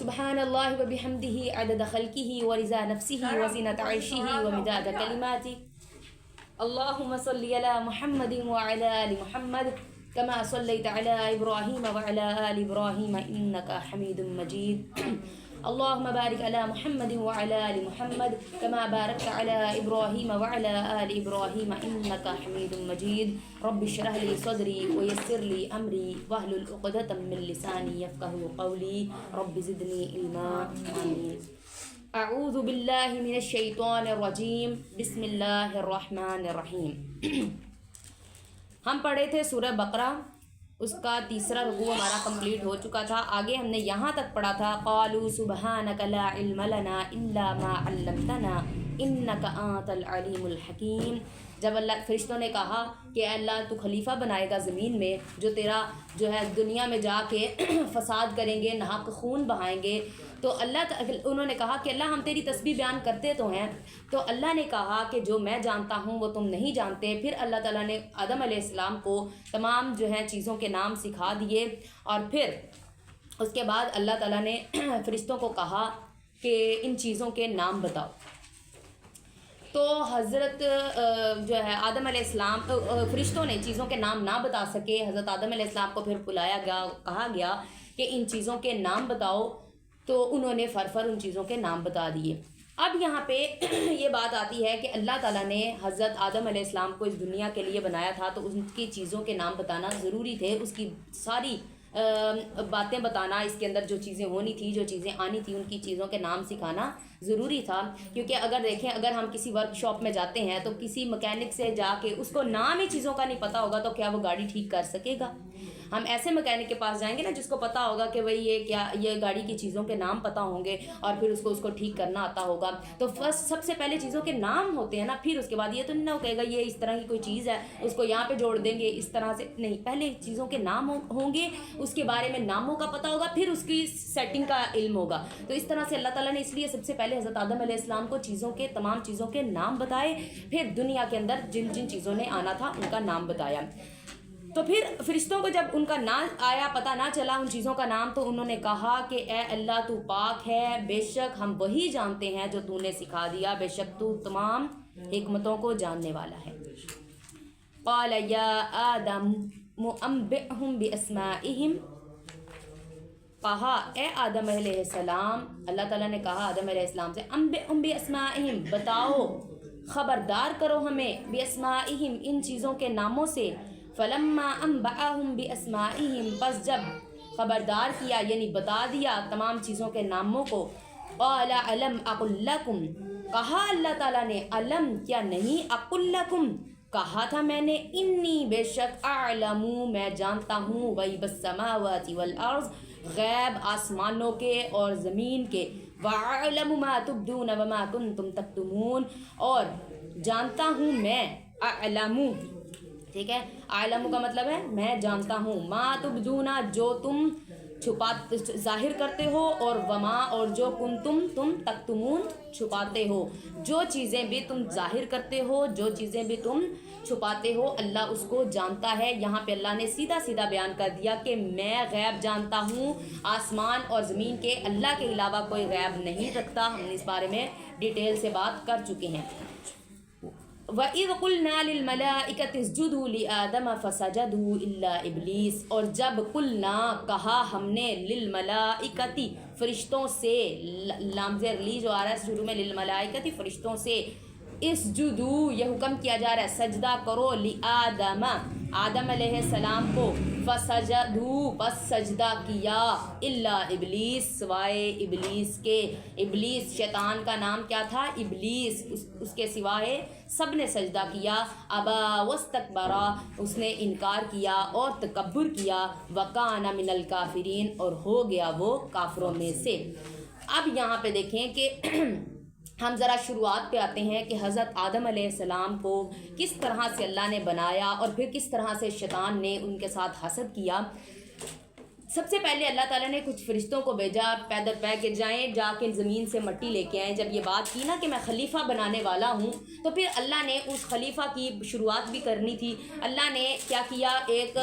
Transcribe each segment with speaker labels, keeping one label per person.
Speaker 1: سبحانallah wa bihamdihi adada khalqihi wa riza nafsihi wa zinata arshihi wa midada kalimati. Allahumma salli ala Muhammadin wa ala ali Muhammad kama sallaita ala Ibrahim wa ala ali Ibrahim innaka Hamidum Majid. اللهم بارك على محمد وعلى آل محمد كما باركت على إبراهيم وعلى آل إبراهيم إنك حميد مجيد. رب اشرح لي صدري ويسر لي أمري واحلل عقدة من لساني يفقهوا قولي رب زدني علما. آمين. أعوذ بالله من الشيطان الرجيم بسم الله الرحمن الرحيم. ہم پڑھے تھے سورہ بقرہ، اس کا تیسرا رکوع ہمارا کمپلیٹ ہو چکا تھا. آگے ہم نے یہاں تک پڑھا تھا قالوا سبحانک لا علم لنا الا ما علمتنا انک انت العلیم الحکیم. جب اللہ فرشتوں نے کہا کہ اے اللہ تو خلیفہ بنائے گا زمین میں، جو تیرا جو ہے دنیا میں جا کے فساد کریں گے، ناحق خون بہائیں گے، تو انہوں نے کہا کہ اللہ ہم تیری تسبیح بیان کرتے تو ہیں. تو اللہ نے کہا کہ جو میں جانتا ہوں وہ تم نہیں جانتے. پھر اللہ تعالیٰ نے آدم علیہ السلام کو تمام جو ہیں چیزوں کے نام سکھا دیے، اور پھر اس کے بعد اللہ تعالیٰ نے فرشتوں کو کہا کہ ان چیزوں کے نام بتاؤ. تو حضرت جو ہے آدم علیہ السلام، فرشتوں نے چیزوں کے نام نہ بتا سکے. حضرت آدم علیہ السلام کو پھر بلایا گیا، کہا گیا کہ ان چیزوں کے نام بتاؤ، تو انہوں نے فر ان چیزوں کے نام بتا دیے. اب یہاں پہ یہ بات آتی ہے کہ اللہ تعالیٰ نے حضرت آدم علیہ السلام کو اس دنیا کے لیے بنایا تھا، تو ان کی چیزوں کے نام بتانا ضروری تھے. اس کی ساری باتیں بتانا، اس کے اندر جو چیزیں ہونی تھی، جو چیزیں آنی تھی، ان کی چیزوں کے نام سکھانا ضروری تھا. کیونکہ اگر دیکھیں، اگر ہم کسی ورک شاپ میں جاتے ہیں تو کسی مکینک سے جا کے اس کو نام ہی چیزوں کا نہیں پتہ ہوگا تو کیا وہ گاڑی ٹھیک کر سکے گا؟ ہم ایسے مکینک کے پاس جائیں گے نا جس کو پتہ ہوگا کہ بھئی یہ گاڑی کی چیزوں کے نام پتہ ہوں گے، اور پھر اس کو ٹھیک کرنا آتا ہوگا. تو فرسٹ سب سے پہلے چیزوں کے نام ہوتے ہیں نا، پھر اس کے بعد یہ تو نہیں کہے گا یہ اس طرح کی کوئی چیز ہے اس کو یہاں پہ جوڑ دیں گے اس طرح سے، نہیں. پہلے چیزوں کے نام ہوں گے، اس کے بارے میں ناموں کا پتہ ہوگا، پھر اس کی سیٹنگ کا علم ہوگا. تو اس طرح سے اللہ تعالیٰ نے اس لیے سب سے پہلے حضرت آدم علیہ السلام کو تمام چیزوں کے نام بتائے، پھر دنیا کے اندر جن جن چیزوں نے آنا تھا ان کا نام بتایا. تو پھر فرشتوں کو جب ان کا نام آیا، پتہ نہ چلا ان چیزوں کا نام، تو انہوں نے کہا کہ اے اللہ تو پاک ہے، بے شک ہم وہی جانتے ہیں جو تو نے سکھا دیا، بے شک تو تمام حکمتوں کو جاننے والا ہے. قال یا آدم انبئہم باسمائہم، کہا اے آدم علیہ السلام، اللہ تعالیٰ نے کہا آدم علیہ السلام سے انبئہم باسمائہم، بتاؤ، خبردار کرو ہمیں، باسمائہم ان چیزوں کے ناموں سے. فلما انبأہم باسمائہم، پس جب خبردار کیا یعنی بتا دیا تمام چیزوں کے ناموں کو، قال الم اقل لکم، کہا اللہ تعالیٰ نے الم کیا نہیں، اقل لکم کہا تھا میں نے، انی بے شک اعلم میں جانتا ہوں، غیب السماوات والارض غیب آسمانوں کے اور زمین کے، واعلم ما تبدون وما کنتم تکتمون اور جانتا ہوں میں، اعلم ٹھیک ہے، اعلم کا مطلب ہے میں جانتا ہوں، ما تبدونا جو تم ظاہر کرتے ہو، اور وما اور جو تم تکتمون چھپاتے ہو، جو چیزیں بھی تم ظاہر کرتے ہو، جو چیزیں بھی تم چھپاتے ہو، اللہ اس کو جانتا ہے. یہاں پہ اللہ نے سیدھا بیان کر دیا کہ میں غیب جانتا ہوں، آسمان اور زمین کے، اللہ کے علاوہ کوئی غیب نہیں رکھتا. ہم اس بارے میں ڈیٹیل سے بات کر چکے ہیں. وَإِذْ قُلْنَا لِلْمَلَائِكَةِ اسْجُدُوا لِآدَمَ فَسَجَدُوا إِلَّا إِبْلِيسَ، اور جب قلنا کہا ہم نے، للملائکتی فرشتوں سے، لامز لی جو آ رہا ہے شروع میں، للملائکتی فرشتوں سے، اسجدوا یہ حکم کیا جا رہا ہے سجدہ کرو، لآدم آدم علیہ السلام کو، فسجدوا بس سجدہ کیا، الا ابلیس سوائے ابلیس کے. ابلیس شیطان کا نام کیا تھا؟ ابلیس. اس کے سوائے سب نے سجدہ کیا. ابا واستکبرا اس نے انکار کیا اور تکبر کیا. وکان من الکافرین اور ہو گیا وہ کافروں میں سے. اب یہاں پہ دیکھیں کہ ہم ذرا شروعات پہ آتے ہیں کہ حضرت آدم علیہ السلام کو کس طرح سے اللہ نے بنایا اور پھر کس طرح سے شیطان نے ان کے ساتھ حسد کیا. سب سے پہلے اللہ تعالیٰ نے کچھ فرشتوں کو بھیجا، پیدل پہ کہ جائیں جا کے زمین سے مٹی لے کے آئیں۔ جب یہ بات کی نا کہ میں خلیفہ بنانے والا ہوں، تو پھر اللہ نے اس خلیفہ کی شروعات بھی کرنی تھی۔ اللہ نے کیا کیا، ایک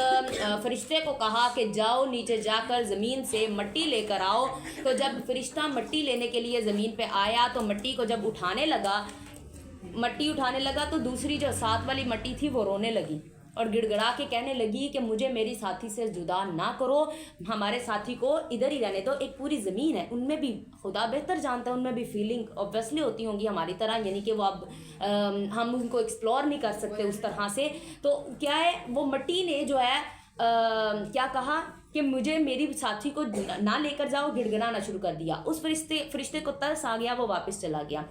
Speaker 1: فرشتے کو کہا کہ جاؤ نیچے جا کر زمین سے مٹی لے کر آؤ۔ تو جب فرشتہ مٹی لینے کے لیے زمین پہ آیا تو مٹی کو جب اٹھانے لگا تو دوسری جو ساتھ والی مٹی تھی وہ رونے لگی اور گڑ گڑا کے کہنے لگی کہ مجھے میری ساتھی سے جدا نہ کرو، ہمارے ساتھی کو ادھر ہی رہنے دو۔ ایک پوری زمین ہے، ان میں بھی خدا بہتر جانتا ہے، ان میں بھی فیلنگ اوبویسلی ہوتی ہوں گی ہماری طرح، یعنی کہ وہ اب ہم ان کو ایکسپلور نہیں کر سکتے اس طرح سے۔ تو کیا ہے، وہ مٹی نے جو ہے کیا کہا کہ مجھے میری ساتھی کو نہ لے کر جاؤ، گڑ گڑانا شروع کر دیا۔ اس فرشتے کو ترس آ گیا، وہ واپس چلا گیا۔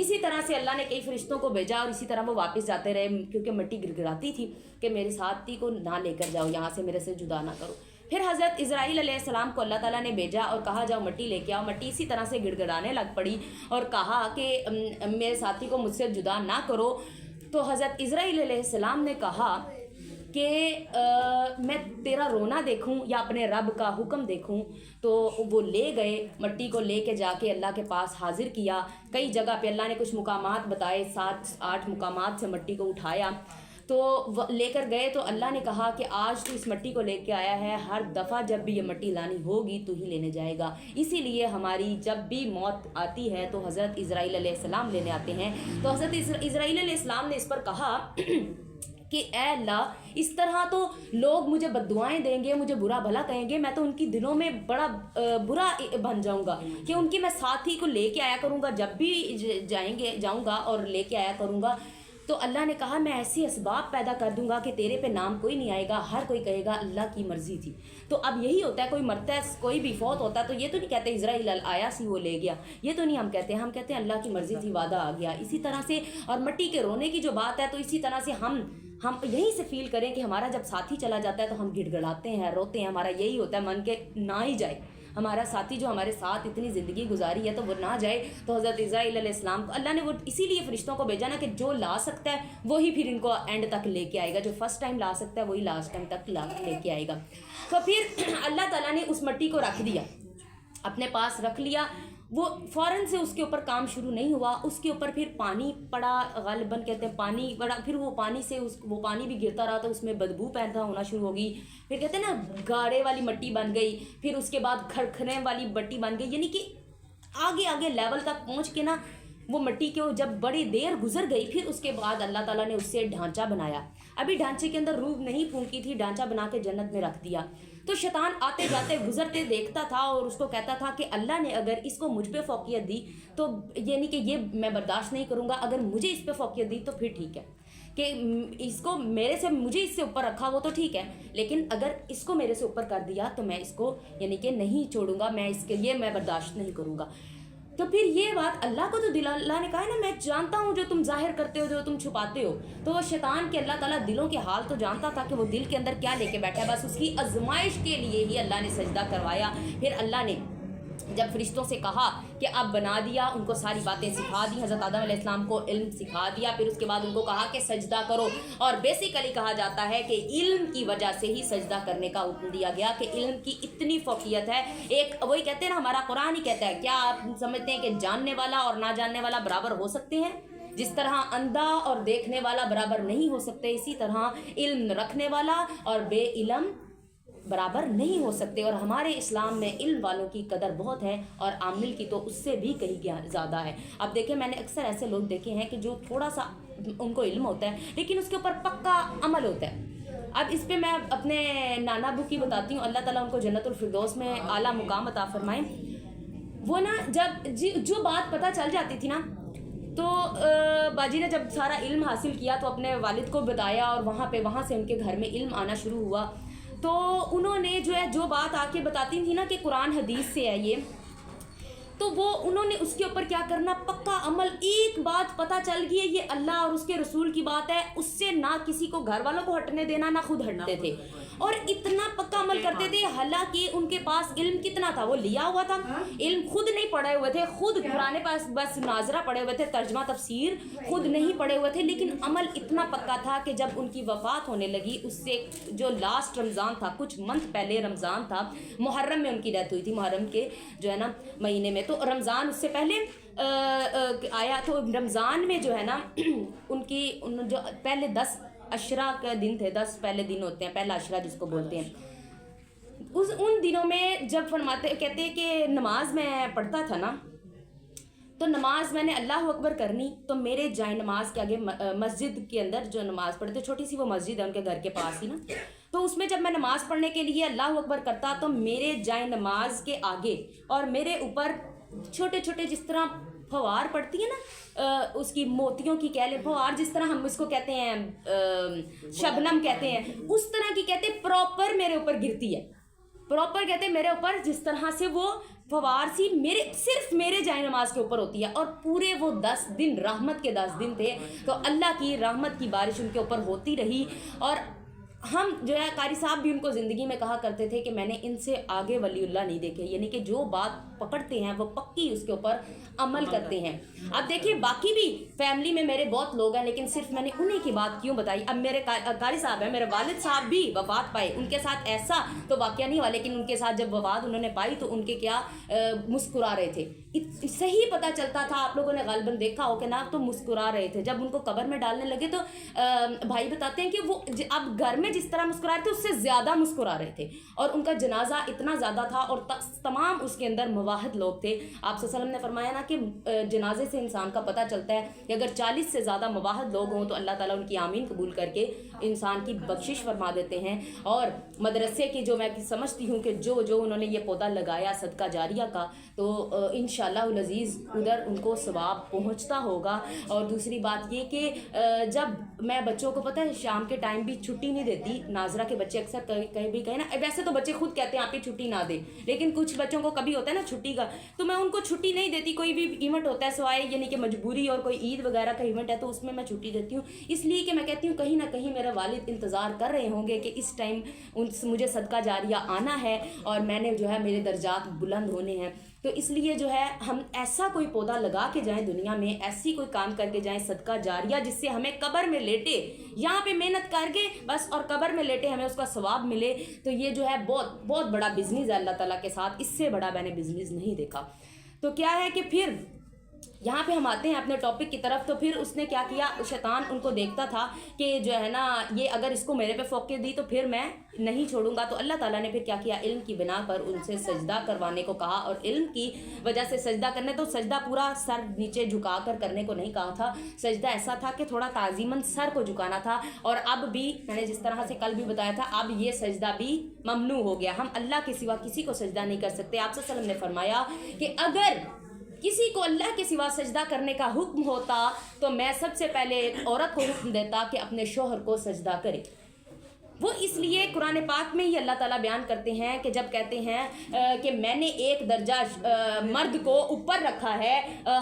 Speaker 1: اسی طرح سے اللہ نے کئی فرشتوں کو بھیجا اور اسی طرح وہ واپس جاتے رہے، کیونکہ مٹی گڑگڑاتی تھی کہ میرے ساتھی کو نہ لے کر جاؤ، یہاں سے میرے سے جدا نہ کرو۔ پھر حضرت اسرائیل علیہ السلام کو اللہ تعالیٰ نے بھیجا اور کہا جاؤ مٹی لے کے آؤ۔ مٹی اسی طرح سے گڑگڑانے لگ پڑی اور کہا کہ میرے ساتھی کو مجھ سے جدا نہ کرو۔ تو حضرت اسرائیل علیہ السلام نے کہا کہ میں تیرا رونا دیکھوں یا اپنے رب کا حکم دیکھوں؟ تو وہ لے گئے، مٹی کو لے کے جا کے اللہ کے پاس حاضر کیا۔ کئی جگہ پہ اللہ نے کچھ مقامات بتائے، 7-8 مقامات سے مٹی کو اٹھایا تو لے کر گئے۔ تو اللہ نے کہا کہ آج تو اس مٹی کو لے کے آیا ہے، ہر دفعہ جب بھی یہ مٹی لانی ہوگی تو ہی لینے جائے گا۔ اسی لیے ہماری جب بھی موت آتی ہے تو حضرت اسرائیل علیہ السلام لینے آتے ہیں۔ تو حضرت اسرائیل علیہ السلام نے اس پر کہا کہ اے اللہ، اس طرح تو لوگ مجھے بددعائیں دیں گے، مجھے برا بھلا کہیں گے، میں تو ان کی دلوں میں بڑا برا بن جاؤں گا کہ ان کی میں ساتھی کو لے کے آیا کروں گا، جب بھی جاؤں گا اور لے کے آیا کروں گا۔ تو اللہ نے کہا میں ایسی اسباب پیدا کر دوں گا کہ تیرے پہ نام کوئی نہیں آئے گا، ہر کوئی کہے گا اللہ کی مرضی تھی۔ تو اب یہی ہوتا ہے، کوئی مرتا ہے، کوئی بھی فوت ہوتا ہے تو یہ تو نہیں کہتے اسرائیل آیا سی وہ لے گیا، یہ تو نہیں ہم کہتے ہیں، ہم کہتے ہیں اللہ کی مرضی تھی، وعدہ آ گیا۔ اسی طرح سے اور مٹی کے رونے کی جو بات ہے تو اسی طرح سے ہم یہیں سے فیل کریں کہ ہمارا جب ساتھی چلا جاتا ہے تو ہم گڑ گڑاتے ہیں، روتے ہیں، ہمارا یہی ہوتا ہے من کے نہ ہی جائے، ہمارا ساتھی جو ہمارے ساتھ اتنی زندگی گزاری ہے تو وہ نہ جائے۔ تو حضرت اسرائیل علیہ السلام کو اللہ نے وہ اسی لیے فرشتوں کو بھیجا نا کہ جو لا سکتا ہے وہی پھر ان کو اینڈ تک لے کے آئے گا، جو فرسٹ ٹائم لا سکتا ہے وہی لاسٹ ٹائم تک لے کے آئے گا۔ تو پھر اللہ تعالیٰ نے اس مٹی کو رکھ دیا، اپنے پاس رکھ لیا، وہ فوراً سے اس کے اوپر کام شروع نہیں ہوا، اس کے اوپر پھر پانی پڑا، غالباً کہتے ہیں پانی پڑا، پھر وہ پانی سے وہ پانی بھی گرتا رہا تو اس میں بدبو پیدا ہونا شروع ہو گئی، پھر کہتے ہیں نا گاڑے والی مٹی بن گئی، پھر اس کے بعد کھرکھرے والی مٹی بن گئی، یعنی کہ آگے لیول تک پہنچ کے نا وہ مٹی کے جب بڑی دیر گزر گئی، پھر اس کے بعد اللہ تعالیٰ نے اس سے ڈھانچہ بنایا۔ ابھی ڈھانچے کے اندر روح نہیں پھونکی تھی، ڈھانچہ بنا کے جنت میں رکھ دیا۔ تو شیطان آتے جاتے گزرتے دیکھتا تھا اور اس کو کہتا تھا کہ اللہ نے اگر اس کو مجھ پہ فوقیت دی تو یعنی کہ یہ میں برداشت نہیں کروں گا، اگر مجھے اس پہ فوقیت دی تو پھر ٹھیک ہے کہ اس کو مجھے اس سے اوپر رکھا وہ تو ٹھیک ہے، لیکن اگر اس کو میرے سے اوپر کر دیا تو میں اس کو یعنی کہ نہیں چھوڑوں گا، میں اس کے لیے میں برداشت نہیں کروں گا۔ تو پھر یہ بات اللہ کو تو اللہ نے کہا ہے نا میں جانتا ہوں جو تم ظاہر کرتے ہو، جو تم چھپاتے ہو۔ تو وہ شیطان کے اللہ تعالیٰ دلوں کے حال تو جانتا تھا کہ وہ دل کے اندر کیا لے کے بیٹھا ہے، بس اس کی آزمائش کے لیے ہی اللہ نے سجدہ کروایا۔ پھر اللہ نے جب فرشتوں سے کہا کہ اب بنا دیا، ان کو ساری باتیں سکھا دی، حضرت آدم علیہ السلام کو علم سکھا دیا، پھر اس کے بعد ان کو کہا کہ سجدہ کرو، اور بیسیکلی کہا جاتا ہے کہ علم کی وجہ سے ہی سجدہ کرنے کا حکم دیا گیا کہ علم کی اتنی فوقیت ہے۔ ایک وہی کہتے ہیں نا، ہمارا قرآن ہی کہتا ہے، کیا آپ سمجھتے ہیں کہ جاننے والا اور نہ جاننے والا برابر ہو سکتے ہیں؟ جس طرح اندھا اور دیکھنے والا برابر نہیں ہو سکتے، اسی طرح علم رکھنے والا اور بے علم برابر نہیں ہو سکتے۔ اور ہمارے اسلام میں علم والوں کی قدر بہت ہے اور عامل کی تو اس سے بھی کہیں زیادہ ہے۔ اب دیکھیں میں نے اکثر ایسے لوگ دیکھے ہیں کہ جو تھوڑا سا ان کو علم ہوتا ہے لیکن اس کے اوپر پکا عمل ہوتا ہے۔ اب اس پہ میں اپنے نانا ابو کی بتاتی ہوں، اللہ تعالیٰ ان کو جنت الفردوس میں اعلیٰ مقام عطا فرمائیں۔ وہ نا جب جو بات پتہ چل جاتی تھی نا تو باجی نے جب سارا علم حاصل کیا تو اپنے والد کو بتایا اور وہاں سے ان کے گھر میں علم آنا شروع ہوا۔ تو انہوں نے جو بات آ کے بتاتی تھی نا کہ قرآن حدیث سے ہے یہ، تو وہ انہوں نے اس کے اوپر کیا کرنا، پکا عمل۔ ایک بات پتہ چل گئی ہے یہ اللہ اور اس کے رسول کی بات ہے، اس سے نہ کسی کو گھر والوں کو ہٹنے دینا، نہ خود ہٹتے تھے۔ اور اتنا پکا عمل کرتے تھے، حالانکہ ان کے پاس علم کتنا تھا، وہ لیا ہوا تھا، علم خود نہیں پڑھے ہوئے تھے، خود قرآن پاس بس ناظرہ پڑھے ہوئے تھے، ترجمہ تفسیر خود نہیں پڑھے ہوئے تھے، لیکن عمل اتنا پکا تھا کہ جب ان کی وفات ہونے لگی، اس سے جو لاسٹ رمضان تھا، کچھ منتھ پہلے رمضان تھا، محرم میں ان کی ڈیتھ ہوئی تھی، محرم کے جو ہے نا مہینے میں، تو رمضان اس سے پہلے آیا، تو رمضان میں جو ہے نا ان جو پہلے 10 عشرہ کے دن تھے، 10 پہلے دن ہوتے ہیں، پہلا عشرہ جس کو بولتے ہیں، ان دنوں میں جب کہتے ہیں کہ نماز میں پڑھتا تھا نا، تو نماز میں نے اللہ اکبر کرنی، تو میرے جائے نماز کے آگے مسجد کے اندر جو نماز پڑھتے، چھوٹی سی وہ مسجد ہے ان کے گھر کے پاس ہی نا، تو اس میں جب میں نماز پڑھنے کے لیے اللہ اکبر کرتا، تو میرے جائے نماز کے آگے اور میرے اوپر چھوٹے چھوٹے جس طرح فوار پڑتی ہے نا، اس کی موتیوں کی کہہ لیں فوار، جس طرح ہم اس کو کہتے ہیں شبنم کہتے ہیں، اس طرح کی کہتے ہیں پراپر میرے اوپر گرتی ہے، پراپر کہتے ہیں میرے اوپر جس طرح سے وہ فوار سی صرف میرے جائے نماز کے اوپر ہوتی ہے، اور پورے وہ 10 دن رحمت کے 10 دن تھے، تو اللہ کی رحمت کی بارش ان کے اوپر ہوتی رہی، اور ہم جو ہے قاری صاحب بھی ان کو زندگی میں کہا کرتے تھے کہ میں نے ان سے آگے ولی اللہ نہیں دیکھے، یعنی کہ جو بات پکڑتے ہیں وہ پکی اس کے اوپر عمل کرتے ہیں۔ اب دیکھیے باقی بھی فیملی میں میرے بہت لوگ ہیں، لیکن صرف میں نے انہیں کی بات کیوں بتائی۔ اب میرے قاری صاحب ہیں، میرے والد صاحب بھی وفات پائے، ان کے ساتھ ایسا تو واقعہ نہیں ہوا، لیکن ان کے ساتھ جب وفات انہوں نے پائی تو ان کے کیا مسکرا رہے تھے، صحیح پتہ چلتا تھا، آپ لوگوں نے غالباً دیکھا ہو کہ نا، تو مسکرا رہے تھے۔ جب ان کو قبر میں ڈالنے لگے تو بھائی بتاتے ہیں کہ وہ اب گھر میں جس طرح مسکرا رہے تھے اس سے زیادہ مسکرا رہے تھے، اور ان کا جنازہ اتنا زیادہ تھا، اور تمام اس کے اندر مواحد لوگ تھے۔ آپ صلی اللہ علیہ وسلم نے فرمایا نا کہ جنازے سے انسان کا پتہ چلتا ہے کہ اگر 40 سے زیادہ مواحد لوگ ہوں تو اللہ تعالیٰ ان کی آمین قبول کر کے انسان کی بخشش فرما دیتے ہیں۔ اور مدرسے کی جو میں سمجھتی ہوں کہ جو انہوں نے یہ پودا لگایا صدقہ جاریہ کا، تو انشاءاللہ العزیز ادھر ان کو ثواب پہنچتا ہوگا۔ اور دوسری بات یہ کہ جب میں بچوں کو پتہ ہے شام کے ٹائم بھی چھٹی نہیں دیتی، ناظرہ کے بچے اکثر کہیں بھی کہیں نا، ویسے تو بچے خود کہتے ہیں آپ ہی چھٹی نہ دیں، لیکن کچھ بچوں کو کبھی ہوتا ہے نا چھٹی کا، تو میں ان کو چھٹی نہیں دیتی، کوئی بھی ایونٹ ہوتا ہے سوائے یعنی کہ مجبوری اور کوئی عید وغیرہ کا ایونٹ ہے تو اس میں چھٹی دیتی ہوں، اس لیے کہ میں کہتی ہوں کہیں نہ کہیں میرے والد انتظار کر رہے ہوں گے کہ اس ٹائم مجھے صدقہ جاریہ آنا ہے، اور میں نے جو ہے میرے درجات بلند ہونے ہیں، تو اس لیے جو ہے ہم ایسا کوئی پودا لگا کے جائیں دنیا میں، ایسی کوئی کام کر کے جائیں صدقہ جاریہ، جس سے ہمیں قبر میں لیٹے، یہاں پہ محنت کر کے بس اور قبر میں لیٹے ہمیں اس کا ثواب ملے، تو یہ جو ہے بہت بہت بڑا بزنس ہے اللہ تعالیٰ کے ساتھ، اس سے بڑا میں نے بزنس نہیں دیکھا۔ تو کیا ہے کہ پھر یہاں پہ ہم آتے ہیں اپنے ٹاپک کی طرف، تو پھر اس نے کیا کیا، شیطان ان کو دیکھتا تھا کہ جو ہے نا یہ اگر اس کو میرے پہ فوقیت دی تو پھر میں نہیں چھوڑوں گا، تو اللہ تعالیٰ نے پھر کیا کیا، علم کی بنا پر ان سے سجدہ کروانے کو کہا، اور علم کی وجہ سے سجدہ کرنے، تو سجدہ پورا سر نیچے جھکا کر کرنے کو نہیں کہا تھا، سجدہ ایسا تھا کہ تھوڑا تعظیماً سر کو جھکانا تھا، اور اب بھی میں نے جس طرح سے کل بھی بتایا تھا، اب یہ سجدہ بھی ممنوع ہو گیا، ہم اللہ کے سوا کسی کو سجدہ نہیں کر سکتے۔ آپ صلی اللہ علیہ وسلم نے فرمایا کہ اگر کسی کو اللہ کے سوا سجدہ کرنے کا حکم ہوتا تو میں سب سے پہلے ایک عورت کو حکم دیتا کہ اپنے شوہر کو سجدہ کرے۔ وہ اس لیے قرآن پاک میں ہی اللہ تعالیٰ بیان کرتے ہیں کہ جب کہتے ہیں کہ میں نے ایک درجہ مرد کو اوپر رکھا ہے،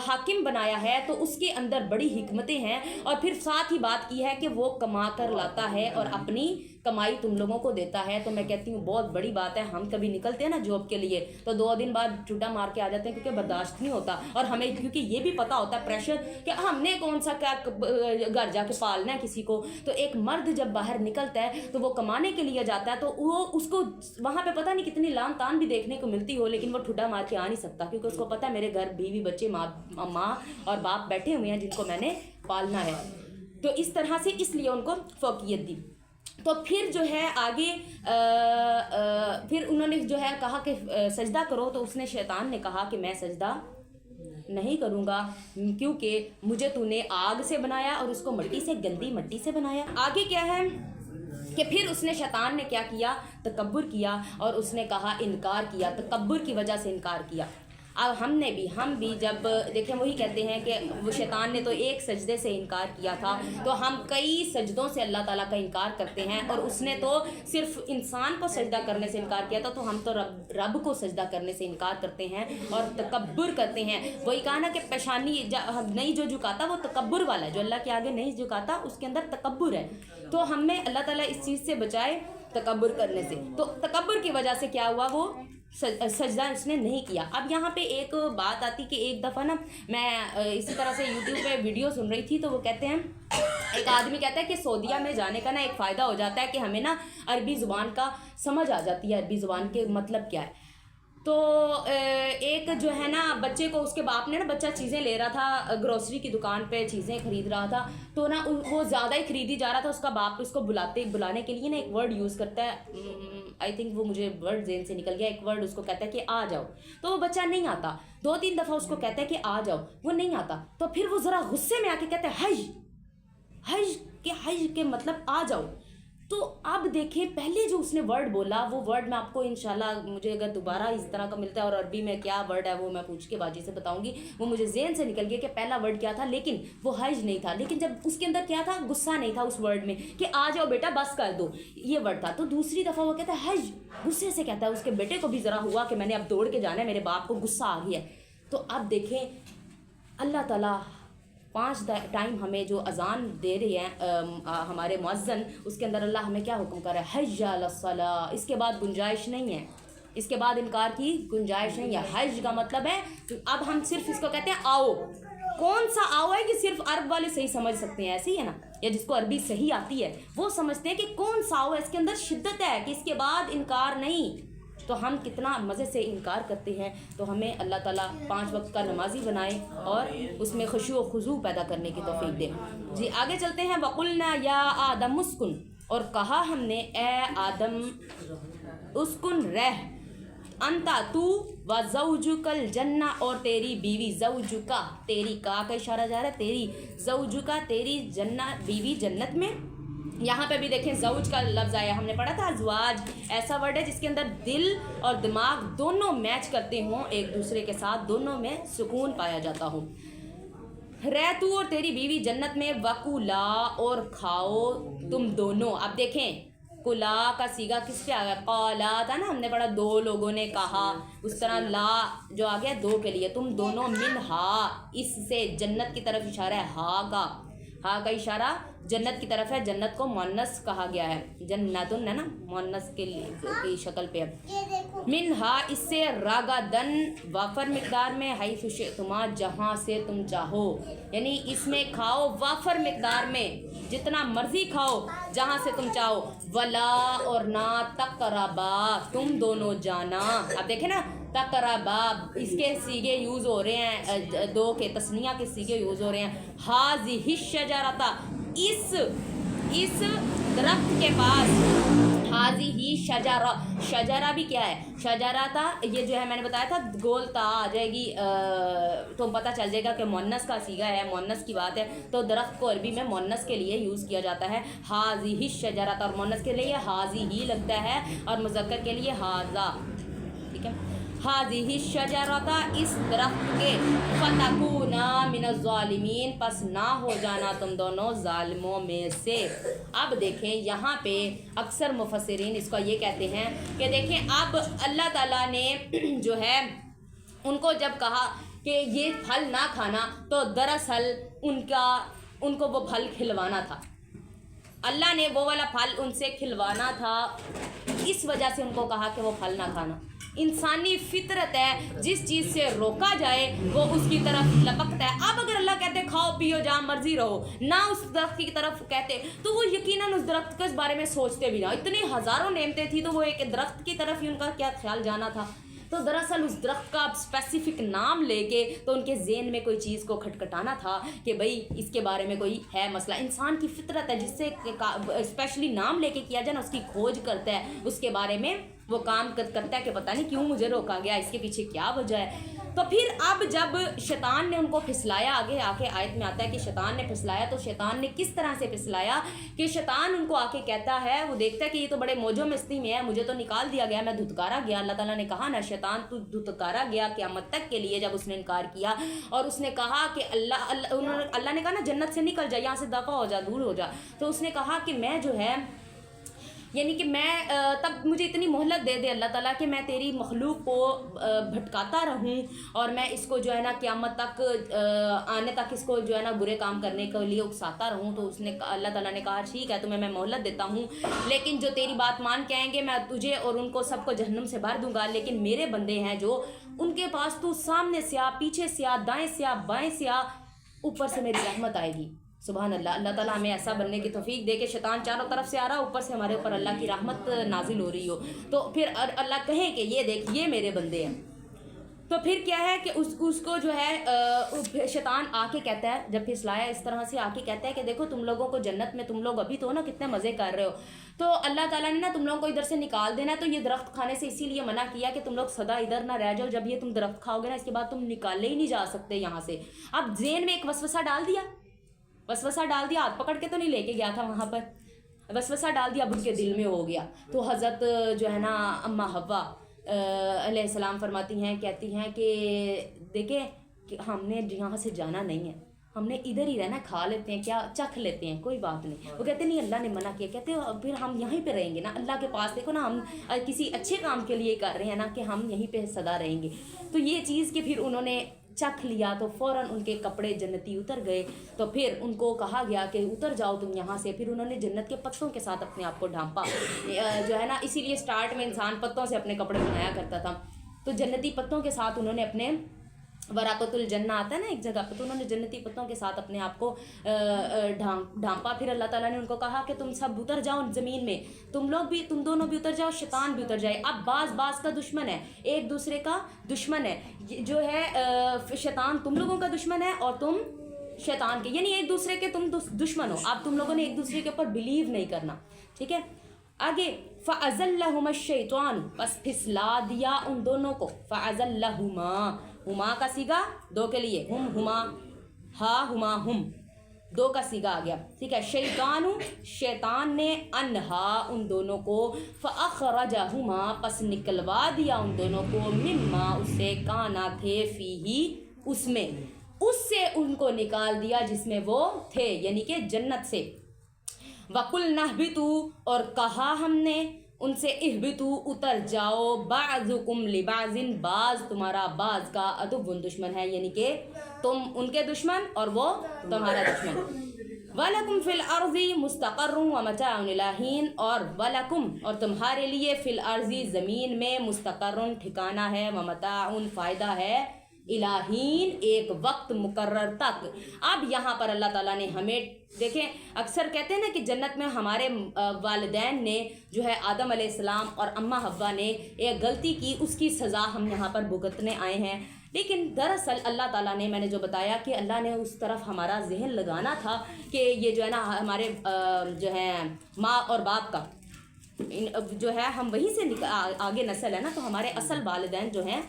Speaker 1: حاکم بنایا ہے، تو اس کے اندر بڑی حکمتیں ہیں، اور پھر ساتھ ہی بات کی ہے کہ وہ کما کر لاتا ہے اور اپنی کمائی تم لوگوں کو دیتا ہے۔ تو میں کہتی ہوں بہت بڑی بات ہے، ہم کبھی نکلتے ہیں نا جاب کے لیے تو 2 دن بعد ٹوٹا مار کے آ جاتے ہیں کیونکہ برداشت نہیں ہوتا، اور ہمیں کیونکہ یہ بھی پتہ ہوتا ہے پریشر کہ ہم نے کون سا کیا گھر جا کے پالنا ہے کسی کو۔ تو ایک مرد جب باہر نکلتا ہے تو وہ کمانے کے لیے جاتا ہے، تو وہ اس کو وہاں پہ پتہ نہیں کتنی لان تان بھی دیکھنے کو ملتی ہو، لیکن وہ ٹھڈا مار کے آ نہیں سکتا، کیونکہ اس کو پتہ ہے میرے گھر بیوی بچے ماں اور باپ بیٹھے ہوئے ہیں جن کو میں نے پالنا ہے۔ تو اس طرح سے اس لیے ان کو فوقیت دی۔ تو پھر جو ہے آگے پھر انہوں نے جو ہے کہا کہ سجدہ کرو، تو اس نے شیطان نے کہا کہ میں سجدہ نہیں کروں گا، کیونکہ مجھے تو نے آگ سے بنایا اور اس کو مٹی سے، گندی مٹی سے بنایا۔ آگے کیا ہے کہ پھر اس نے شیطان نے کیا کیا، تکبر کیا، اور اس نے کہا انکار کیا، تکبر کی وجہ سے انکار کیا۔ اب ہم بھی جب دیکھیں وہی کہتے ہیں کہ وہ شیطان نے تو ایک سجدے سے انکار کیا تھا، تو ہم کئی سجدوں سے اللہ تعالیٰ کا انکار کرتے ہیں، اور اس نے تو صرف انسان کو سجدہ کرنے سے انکار کیا تھا، تو ہم تو رب کو سجدہ کرنے سے انکار کرتے ہیں اور تکبر کرتے ہیں۔ وہی کہا نا کہ پیشانی نہیں جو جھکاتا وہ تکبر والا ہے، جو اللہ کے آگے نہیں جھکاتا اس کے اندر تکبر ہے۔ تو ہمیں اللہ تعالیٰ اس چیز سے بچائے تکبر کرنے سے. تو تکبر کی وجہ سے کیا ہوا, وہ سجدہ اس نے نہیں کیا. اب یہاں پہ ایک بات آتی کہ ایک دفعہ نا میں اسی طرح سے یوٹیوب پہ ویڈیو سن رہی تھی, تو وہ کہتے ہیں, ایک آدمی کہتا ہے کہ سعودیہ میں جانے کا نا ایک فائدہ ہو جاتا ہے کہ ہمیں نا عربی زبان کا سمجھ آ جاتی ہے, عربی زبان کے مطلب کیا ہے. تو ایک جو ہے نا بچے کو اس کے باپ نے نا, بچہ چیزیں لے رہا تھا گروسری کی دکان پہ, چیزیں خرید رہا تھا, تو نا وہ زیادہ ہی خریدی جا رہا تھا. اس کا باپ اس کو بلانے کے لیے نا ایک ورڈ یوز کرتا ہے, آئی تھنک وہ مجھے ورڈ ذہن سے نکل گیا, ایک ورڈ اس کو کہتا ہے کہ آ جاؤ. تو وہ بچہ نہیں آتا, 2-3 دفعہ اس کو کہتا ہے کہ آ جاؤ, وہ نہیں آتا. تو پھر وہ ذرا غصے میں آ کے کہتا ہے حج, حج کے مطلب آ جاؤ. تو اب دیکھیں پہلے جو اس نے ورڈ بولا, وہ ورڈ میں آپ کو انشاءاللہ, مجھے اگر دوبارہ اس طرح کا ملتا ہے اور عربی میں کیا ورڈ ہے وہ میں پوچھ کے باجی سے بتاؤں گی. وہ مجھے ذہن سے نکل گیا کہ پہلا ورڈ کیا تھا, لیکن وہ حج نہیں تھا. لیکن جب اس کے اندر کیا تھا, غصہ نہیں تھا اس ورڈ میں کہ آ جاؤ بیٹا بس کر دو, یہ ورڈ تھا. تو دوسری دفعہ وہ کہتا ہے حج, غصے سے کہتا ہے. اس کے بیٹے کو بھی ذرا ہوا کہ میں نے اب دوڑ کے جانا ہے, میرے باپ کو غصہ آ گیا ہے. تو اب دیکھیں اللہ تعالیٰ 5 ٹائم ہمیں جو اذان دے رہے ہیں ہمارے مؤذن, اس کے اندر اللہ ہمیں کیا حکم کر رہا ہے, حج علی الصلاۃ. اس کے بعد گنجائش نہیں ہے, اس کے بعد انکار کی گنجائش نہیں ہے. حج کا مطلب ہے, اب ہم صرف اس کو کہتے ہیں آؤ. کون سا آؤ ہے کہ صرف عرب والے صحیح سمجھ سکتے ہیں, ایسے ہی ہے نا, یا جس کو عربی صحیح آتی ہے وہ سمجھتے ہیں کہ کون سا آؤ ہے, اس کے اندر شدت ہے کہ اس کے بعد انکار نہیں. تو ہم کتنا مزے سے انکار کرتے ہیں. تو ہمیں اللہ تعالیٰ 5 وقت کا نمازی بنائے اور اس میں خشوع و خضوع پیدا کرنے کی توفیق دے. جی آگے چلتے ہیں. وَقُلْنَا يَا آدَمُ اسْكُنْ, اور کہا ہم نے اے آدم اسکن رہ, انتا تو وزوجک الجنہ, اور تیری بیوی, زوجکا تیری, کا اشارہ جا رہا ہے, تیری, زوجکا تیری, جنہ بیوی جنت میں. یہاں پہ بھی دیکھیں زوج کا لفظ آیا, ہم نے پڑھا تھا ازواج ایسا ورڈ ہے جس کے اندر دل اور دماغ دونوں میچ کرتے ہوں ایک دوسرے کے ساتھ, دونوں میں سکون پایا جاتا ہو. رہ تو اور تیری بیوی جنت میں, وکولا اور کھاؤ تم دونوں. اب دیکھیں کلا کا سیگا کس پہ آ گیا, قالا تھا نا, ہم نے پڑھا 2 لوگوں نے کہا, اس طرح لا جو آ گیا 2 کے لیے, تم دونوں, من ہا, اس سے جنت کی طرف اشارہ ہے, ہا کا اشارہ جنت کی طرف ہے. جنت کو مؤنث کہا گیا ہے, جنتن ہے نا, مؤنث کے کی شکل پہ. منہا اس سے, راگدن وافر مقدار میں, حیث شئتما جہاں سے تم چاہو, یعنی اس میں کھاؤ وافر مقدار میں, جتنا مرضی کھاؤ جہاں سے تم چاہو. ولا اور نہ, تقربا تم دونوں جانا. اب دیکھیں نا تقربا, اس کے سیگے یوز ہو رہے ہیں, 2 کے تثنیہ کے سیگے یوز ہو رہے ہیں. ہاذہ الشجرۃ, اس درخت کے پاس, ہاذہ شجرہ, شجرہ بھی کیا ہے, شجرہ تھا, یہ جو ہے میں نے بتایا تھا گول تا آ جائے گی تو پتہ چل جائے گا کہ مؤنث کا صیغہ ہے, مؤنث کی بات ہے. تو درخت کو عربی میں مؤنث کے لیے یوز کیا جاتا ہے, ہاذہ الشجرۃ, اور مؤنث کے لیے ہاذہ لگتا ہے, اور مذکر کے لیے ہاذا. ٹھیک ہے, ہاذہ الشجرۃ, اس درخت کے, فتکونا من الظالمین, پس نہ ہو جانا تم دونوں ظالموں میں سے. اب دیکھیں یہاں پہ اکثر مفسرین اس کا یہ کہتے ہیں کہ دیکھیں اب اللہ تعالیٰ نے جو ہے ان کو جب کہا کہ یہ پھل نہ کھانا, تو دراصل ان کو وہ پھل کھلوانا تھا. اللہ نے وہ والا پھل ان سے کھلوانا تھا, اس وجہ سے ان کو کہا کہ وہ پھل نہ کھانا. انسانی فطرت ہے, جس چیز سے روکا جائے وہ اس کی طرف لپکتا ہے. اب اگر اللہ کہتے کھاؤ پیو جہاں مرضی رہو, نہ اس درخت کی طرف کہتے, تو وہ یقیناً اس درخت کے بارے میں سوچتے بھی نہ. اتنی ہزاروں نعمتیں تھی, تو وہ ایک درخت کی طرف ہی ان کا کیا خیال جانا تھا. تو دراصل اس درخت کا اسپیسیفک نام لے کے تو ان کے ذہن میں کوئی چیز کو کھٹکھٹانا تھا کہ بھئی اس کے بارے میں کوئی ہے مسئلہ. انسان کی فطرت ہے, جس سے اسپیشلی نام لے کے کیا جائے نا, اس کی کھوج کرتا ہے, اس کے بارے میں وہ کام کرتا ہے کہ پتہ نہیں کیوں مجھے روکا گیا, اس کے پیچھے کیا وجہ ہے. تو پھر اب جب شیطان نے ان کو پھسلایا, آگے آ کے آیت میں آتا ہے کہ شیطان نے پھسلایا, تو شیطان نے کس طرح سے پھسلایا کہ شیطان ان کو آ کے کہتا ہے, وہ دیکھتا ہے کہ یہ تو بڑے موجوں مستی میں ہے, مجھے تو نکال دیا گیا, میں دھتکارا گیا. اللہ تعالیٰ نے کہا نا شیطان تو دھتکارا گیا قیامت تک کے لیے, جب اس نے انکار کیا. اور اس نے کہا کہ اللہ نے کہا نا جنت سے نکل جا, یہاں سے دفع ہو جا, دور ہو جا. تو اس نے کہا کہ میں جو ہے یعنی کہ میں تب مجھے اتنی مہلت دے دے اللہ تعالیٰ کہ میں تیری مخلوق کو بھٹکاتا رہوں اور میں اس کو جو ہے نا قیامت تک آنے تک اس کو جو ہے نا برے کام کرنے کے لیے اکساتا رہوں. تو اس نے اللہ تعالیٰ نے کہا ٹھیک ہے تمہیں میں مہلت دیتا ہوں, لیکن جو تیری بات مان کے آئیں گے میں تجھے اور ان کو سب کو جہنم سے بھر دوں گا, لیکن میرے بندے ہیں جو ان کے پاس تو سامنے سیاہ, پیچھے سیاہ, دائیں سیاہ, بائیں سیاہ, اوپر سے میری رحمت آئے گی. سبحان اللہ. اللہ تعالیٰ ہمیں ایسا بننے کی توفیق دے کہ شیطان چاروں طرف سے آ رہا, اوپر سے ہمارے اوپر اللہ کی رحمت نازل ہو رہی ہو. تو پھر اللہ کہیں کہ یہ دیکھ یہ میرے بندے ہیں. تو پھر کیا ہے کہ اس کو جو ہے شیطان آ کے کہتا ہے, جب پھسلایا اس طرح سے آ کے کہتا ہے کہ دیکھو تم لوگوں کو جنت میں تم لوگ ابھی تو نا کتنے مزے کر رہے ہو, تو اللہ تعالیٰ نے نا تم لوگوں کو ادھر سے نکال دینا, تو یہ درخت کھانے سے اسی لیے منع کیا کہ تم لوگ سدا ادھر نہ رہ جاؤ, جب یہ تم درخت کھاؤ گے نا اس کے بعد تم نکالے ہی نہیں جا سکتے یہاں سے. اب ذہن میں ایک وسوسہ ڈال دیا, ہاتھ پکڑ کے تو نہیں لے کے گیا تھا وہاں پر, وسوسہ ڈال دیا, اب ان کے دل میں ہو گیا. تو حضرت جو ہے نا اماں حوا علیہ السلام فرماتی ہیں, کہتی ہیں کہ دیکھیں کہ ہم نے یہاں سے جانا نہیں ہے, ہم نے ادھر ہی رہنا, کھا لیتے ہیں, کیا چکھ لیتے ہیں, کوئی بات نہیں. وہ کہتے نہیں اللہ نے منع کیا, کہتے پھر ہم یہیں پہ رہیں گے نا اللہ کے پاس, دیکھو نا ہم کسی اچھے کام کے لیے کر رہے ہیں نا کہ ہم یہیں پہ سدا رہیں گے. تو یہ چیز کہ پھر انہوں نے چکھ لیا تو فوراً ان کے کپڑے جنتی اتر گئے. تو پھر ان کو کہا گیا کہ اتر جاؤ تم یہاں سے. پھر انہوں نے جنت کے پتوں کے ساتھ اپنے آپ کو ڈھانپا, جو ہے نا اسی لیے سٹارٹ میں انسان پتوں سے اپنے کپڑے بنایا کرتا تھا. تو جنتی پتوں کے ساتھ انہوں نے اپنے وراقۃ الجنہ آتا ہے نا ایک جگہ پہ, تو انہوں نے جنتی پتوں کے ساتھ اپنے آپ کو ڈھانپا. پھر اللہ تعالیٰ نے ان کو کہا کہ تم سب اتر جاؤ زمین میں, تم دونوں بھی اتر جاؤ, شیطان بھی اتر جائے. اب بعض کا دشمن ہے, ایک دوسرے کا دشمن ہے, جو ہے شیطان تم لوگوں کا دشمن ہے اور تم شیطان کے, یعنی ایک دوسرے کے تم دشمن ہو. اب تم لوگوں نے ایک دوسرے کے اوپر بلیو نہیں کرنا, ٹھیک ہے. آگے فَأَزَلَّهُمَا الشَّيْطَانُ, بس پھسلا دیا ان دونوں کو. فَأَزَلَّهُمَا, ہما کا سیگا دو کے لیے, ہما, ہا ہما ہم, دو کا سیگا آ گیا, ٹھیک ہے. شیطان نے انہا ان دونوں کو, فَأَخْرَجَهُمَا, پس نکلوا دیا ان دونوں کو, مما, اس سے, کانا تھے, فیہی, اس میں, اس سے ان کو نکال دیا جس میں وہ تھے, یعنی کہ جنت سے. وَقُلْنَا اهْبِطُوا, اور کہا ہم نے ان سے, اہبطوا, اتر جاؤ, بعضکم لبعض, بعض تمہارا بعض کا عدو دشمن ہے, یعنی کہ تم ان کے دشمن اور وہ تمہارا دشمن. وَلَكُمْ فِي الْأَرْضِ مُسْتَقَرٌّ وَمَتَاعٌ إِلَىٰ حِينٍ, اور وَلَكُمْ, اور تمہارے لیے, فِي الْأَرْضِ, زمین میں, مستقرٌ, ٹھکانہ ہے, وَمَتَاعٌ, فائدہ ہے, إِلَىٰ حِين, ایک وقت مقرر تک. اب یہاں پر اللہ تعالیٰ نے ہمیں, دیکھیں اکثر کہتے ہیں نا کہ جنت میں ہمارے والدین نے جو ہے آدم علیہ السلام اور اماں حوا نے ایک غلطی کی, اس کی سزا ہم یہاں پر بھگتنے آئے ہیں. لیکن دراصل اللہ تعالیٰ نے, میں نے جو بتایا کہ اللہ نے اس طرف ہمارا ذہن لگانا تھا کہ یہ جو ہے نا ہمارے جو ہے ماں اور باپ کا جو ہے, ہم وہیں سے آگے نسل ہے نا, تو ہمارے اصل والدین جو ہیں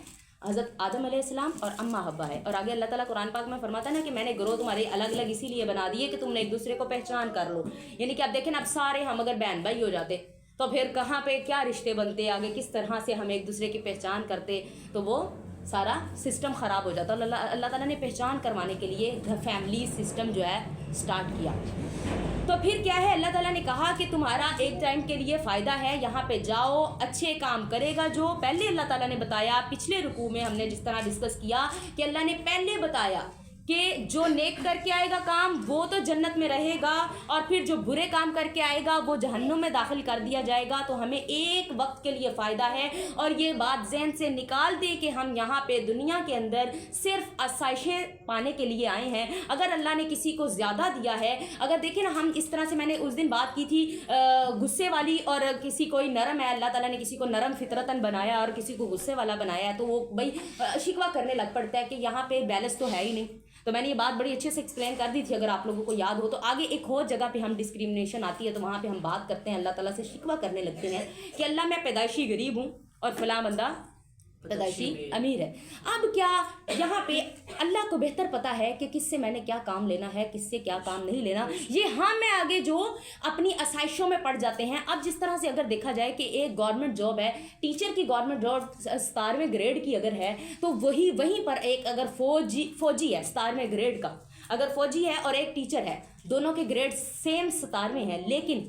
Speaker 1: حضرت آدم علیہ السلام اور اماں حوا ہے. اور آگے اللہ تعالیٰ قرآن پاک میں فرماتا ہے نا کہ میں نے گروہ تمہارے الگ الگ اسی لیے بنا دیے کہ تم نے ایک دوسرے کو پہچان کر لو. یعنی کہ اب دیکھیں نا, اب سارے ہم اگر بہن بھائی ہو جاتے تو پھر کہاں پہ کیا رشتے بنتے, آگے کس طرح سے ہم ایک دوسرے کی پہچان کرتے, تو وہ سارا سسٹم خراب ہو جاتا. اور اللہ تعالیٰ نے پہچان کروانے کے لیے فیملی سسٹم جو ہے سٹارٹ کیا. تو پھر کیا ہے, اللہ تعالیٰ نے کہا کہ تمہارا ایک ٹائم کے لیے فائدہ ہے, یہاں پہ جاؤ, اچھے کام کرے گا. جو پہلے اللہ تعالیٰ نے بتایا, پچھلے رکوع میں ہم نے جس طرح ڈسکس کیا کہ اللہ نے پہلے بتایا کہ جو نیک کر کے آئے گا کام وہ تو جنت میں رہے گا, اور پھر جو برے کام کر کے آئے گا وہ جہنم میں داخل کر دیا جائے گا. تو ہمیں ایک وقت کے لیے فائدہ ہے, اور یہ بات ذہن سے نکال دے کہ ہم یہاں پہ دنیا کے اندر صرف آسائشیں پانے کے لیے آئے ہیں. اگر اللہ نے کسی کو زیادہ دیا ہے, اگر دیکھیں نا ہم اس طرح سے, میں نے اس دن بات کی تھی غصے والی, اور کسی کوئی نرم ہے, اللہ تعالیٰ نے کسی کو نرم فطرتاً بنایا اور کسی کو غصے والا بنایا ہے, تو وہ بھائی شکوہ کرنے لگ پڑتا ہے کہ یہاں پہ بیلنس تو ہے ہی نہیں. تو میں نے یہ بات بڑی اچھے سے ایکسپلین کر دی تھی, اگر آپ لوگوں کو یاد ہو. تو آگے ایک اور جگہ پہ ہم ڈسکریمنیشن آتی ہے, تو وہاں پہ ہم بات کرتے ہیں, اللہ تعالیٰ سے شکوہ کرنے لگتے ہیں کہ اللہ میں پیدائشی غریب ہوں اور فلاں بندہ پیدائشی امیر ہے. اب کیا یہاں پہ اللہ کو بہتر پتہ ہے کہ کس سے میں نے کیا کام لینا ہے, کس سے کیا کام نہیں لینا. یہ ہاں میں آگے جو اپنی آسائشوں میں پڑ جاتے ہیں. اب جس طرح سے اگر دیکھا جائے کہ ایک گورنمنٹ جاب ہے, ٹیچر کی گورنمنٹ جاب 17ویں گریڈ کی اگر ہے, تو وہیں پر ایک اگر فوجی ہے 17ویں گریڈ کا, اگر فوجی ہے اور ایک ٹیچر ہے, دونوں کے گریڈ سیم 17ویں ہیں, لیکن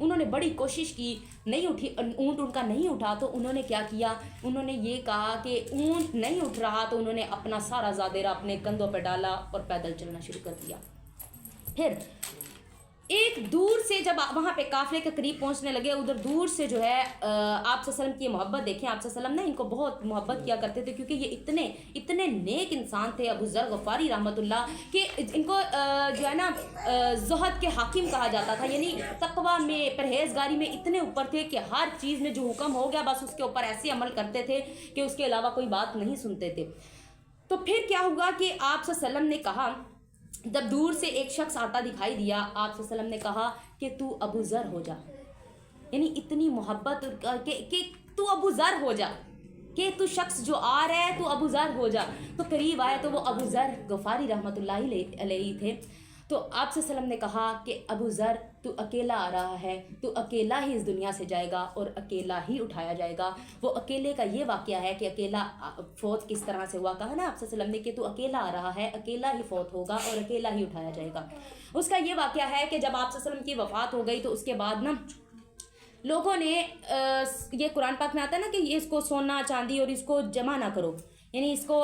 Speaker 1: انہوں نے بڑی کوشش کی, نہیں اٹھی, اونٹ ان کا نہیں اٹھا, تو انہوں نے کیا کیا, انہوں نے یہ کہا کہ اونٹ نہیں اٹھ رہا, تو انہوں نے اپنا سارا زادیرہ اپنے کندھوں پہ ڈالا اور پیدل چلنا شروع کر دیا. پھر ایک دور سے جب وہاں پہ قافلے کے قریب پہنچنے لگے, ادھر دور سے جو ہے آپ صلی اللہ علیہ وسلم کی محبت دیکھیں, آپ صلی اللہ علیہ وسلم نے ان کو بہت محبت کیا کرتے تھے, کیونکہ یہ اتنے نیک انسان تھے ابو ذر غفاری رحمۃ اللہ, کہ ان کو جو ہے نا زہد کے حاکم کہا جاتا تھا, یعنی تقویٰ میں, پرہیزگاری میں اتنے اوپر تھے کہ ہر چیز میں جو حکم ہو گیا بس اس کے اوپر ایسے عمل کرتے تھے کہ اس کے علاوہ کوئی بات نہیں سنتے تھے. تو پھر کیا ہوا کہ آپ صلی اللہ علیہ وسلم نے کہا, جب دور سے ایک شخص آتا دکھائی دیا, آپ صلی اللہ علیہ وسلم نے کہا کہ تو ابو ذر ہو جا, یعنی اتنی محبت کہ تو ابو ذر ہو جا, کہ تو شخص جو آ رہا ہے تو ابو ذر ہو جا. تو قریب آیا تو وہ ابو ذر غفاری رحمۃ اللہ علیہ تھے. تو آپ صلی اللہ علیہ وسلم نے کہا کہ ابو ذر تو اکیلا آ رہا ہے, تو اکیلا ہی اس دنیا سے جائے گا اور اکیلا ہی اٹھایا جائے گا. وہ اکیلے کا یہ واقعہ ہے کہ اکیلا فوت کس طرح سے ہوا, کہا نا آپ صلی اللہ علیہ وسلم نے کہ تو اکیلا آ رہا ہے, اکیلا ہی فوت ہوگا اور اکیلا ہی اٹھایا جائے گا. اس کا یہ واقعہ ہے کہ جب آپ صلی اللہ علیہ وسلم کی وفات ہو گئی تو اس کے بعد نا لوگوں نے یہ قرآن پاک میں آتا ہے نا کہ اس کو سونا چاندی اور اس کو جمع نہ کرو, یعنی اس کو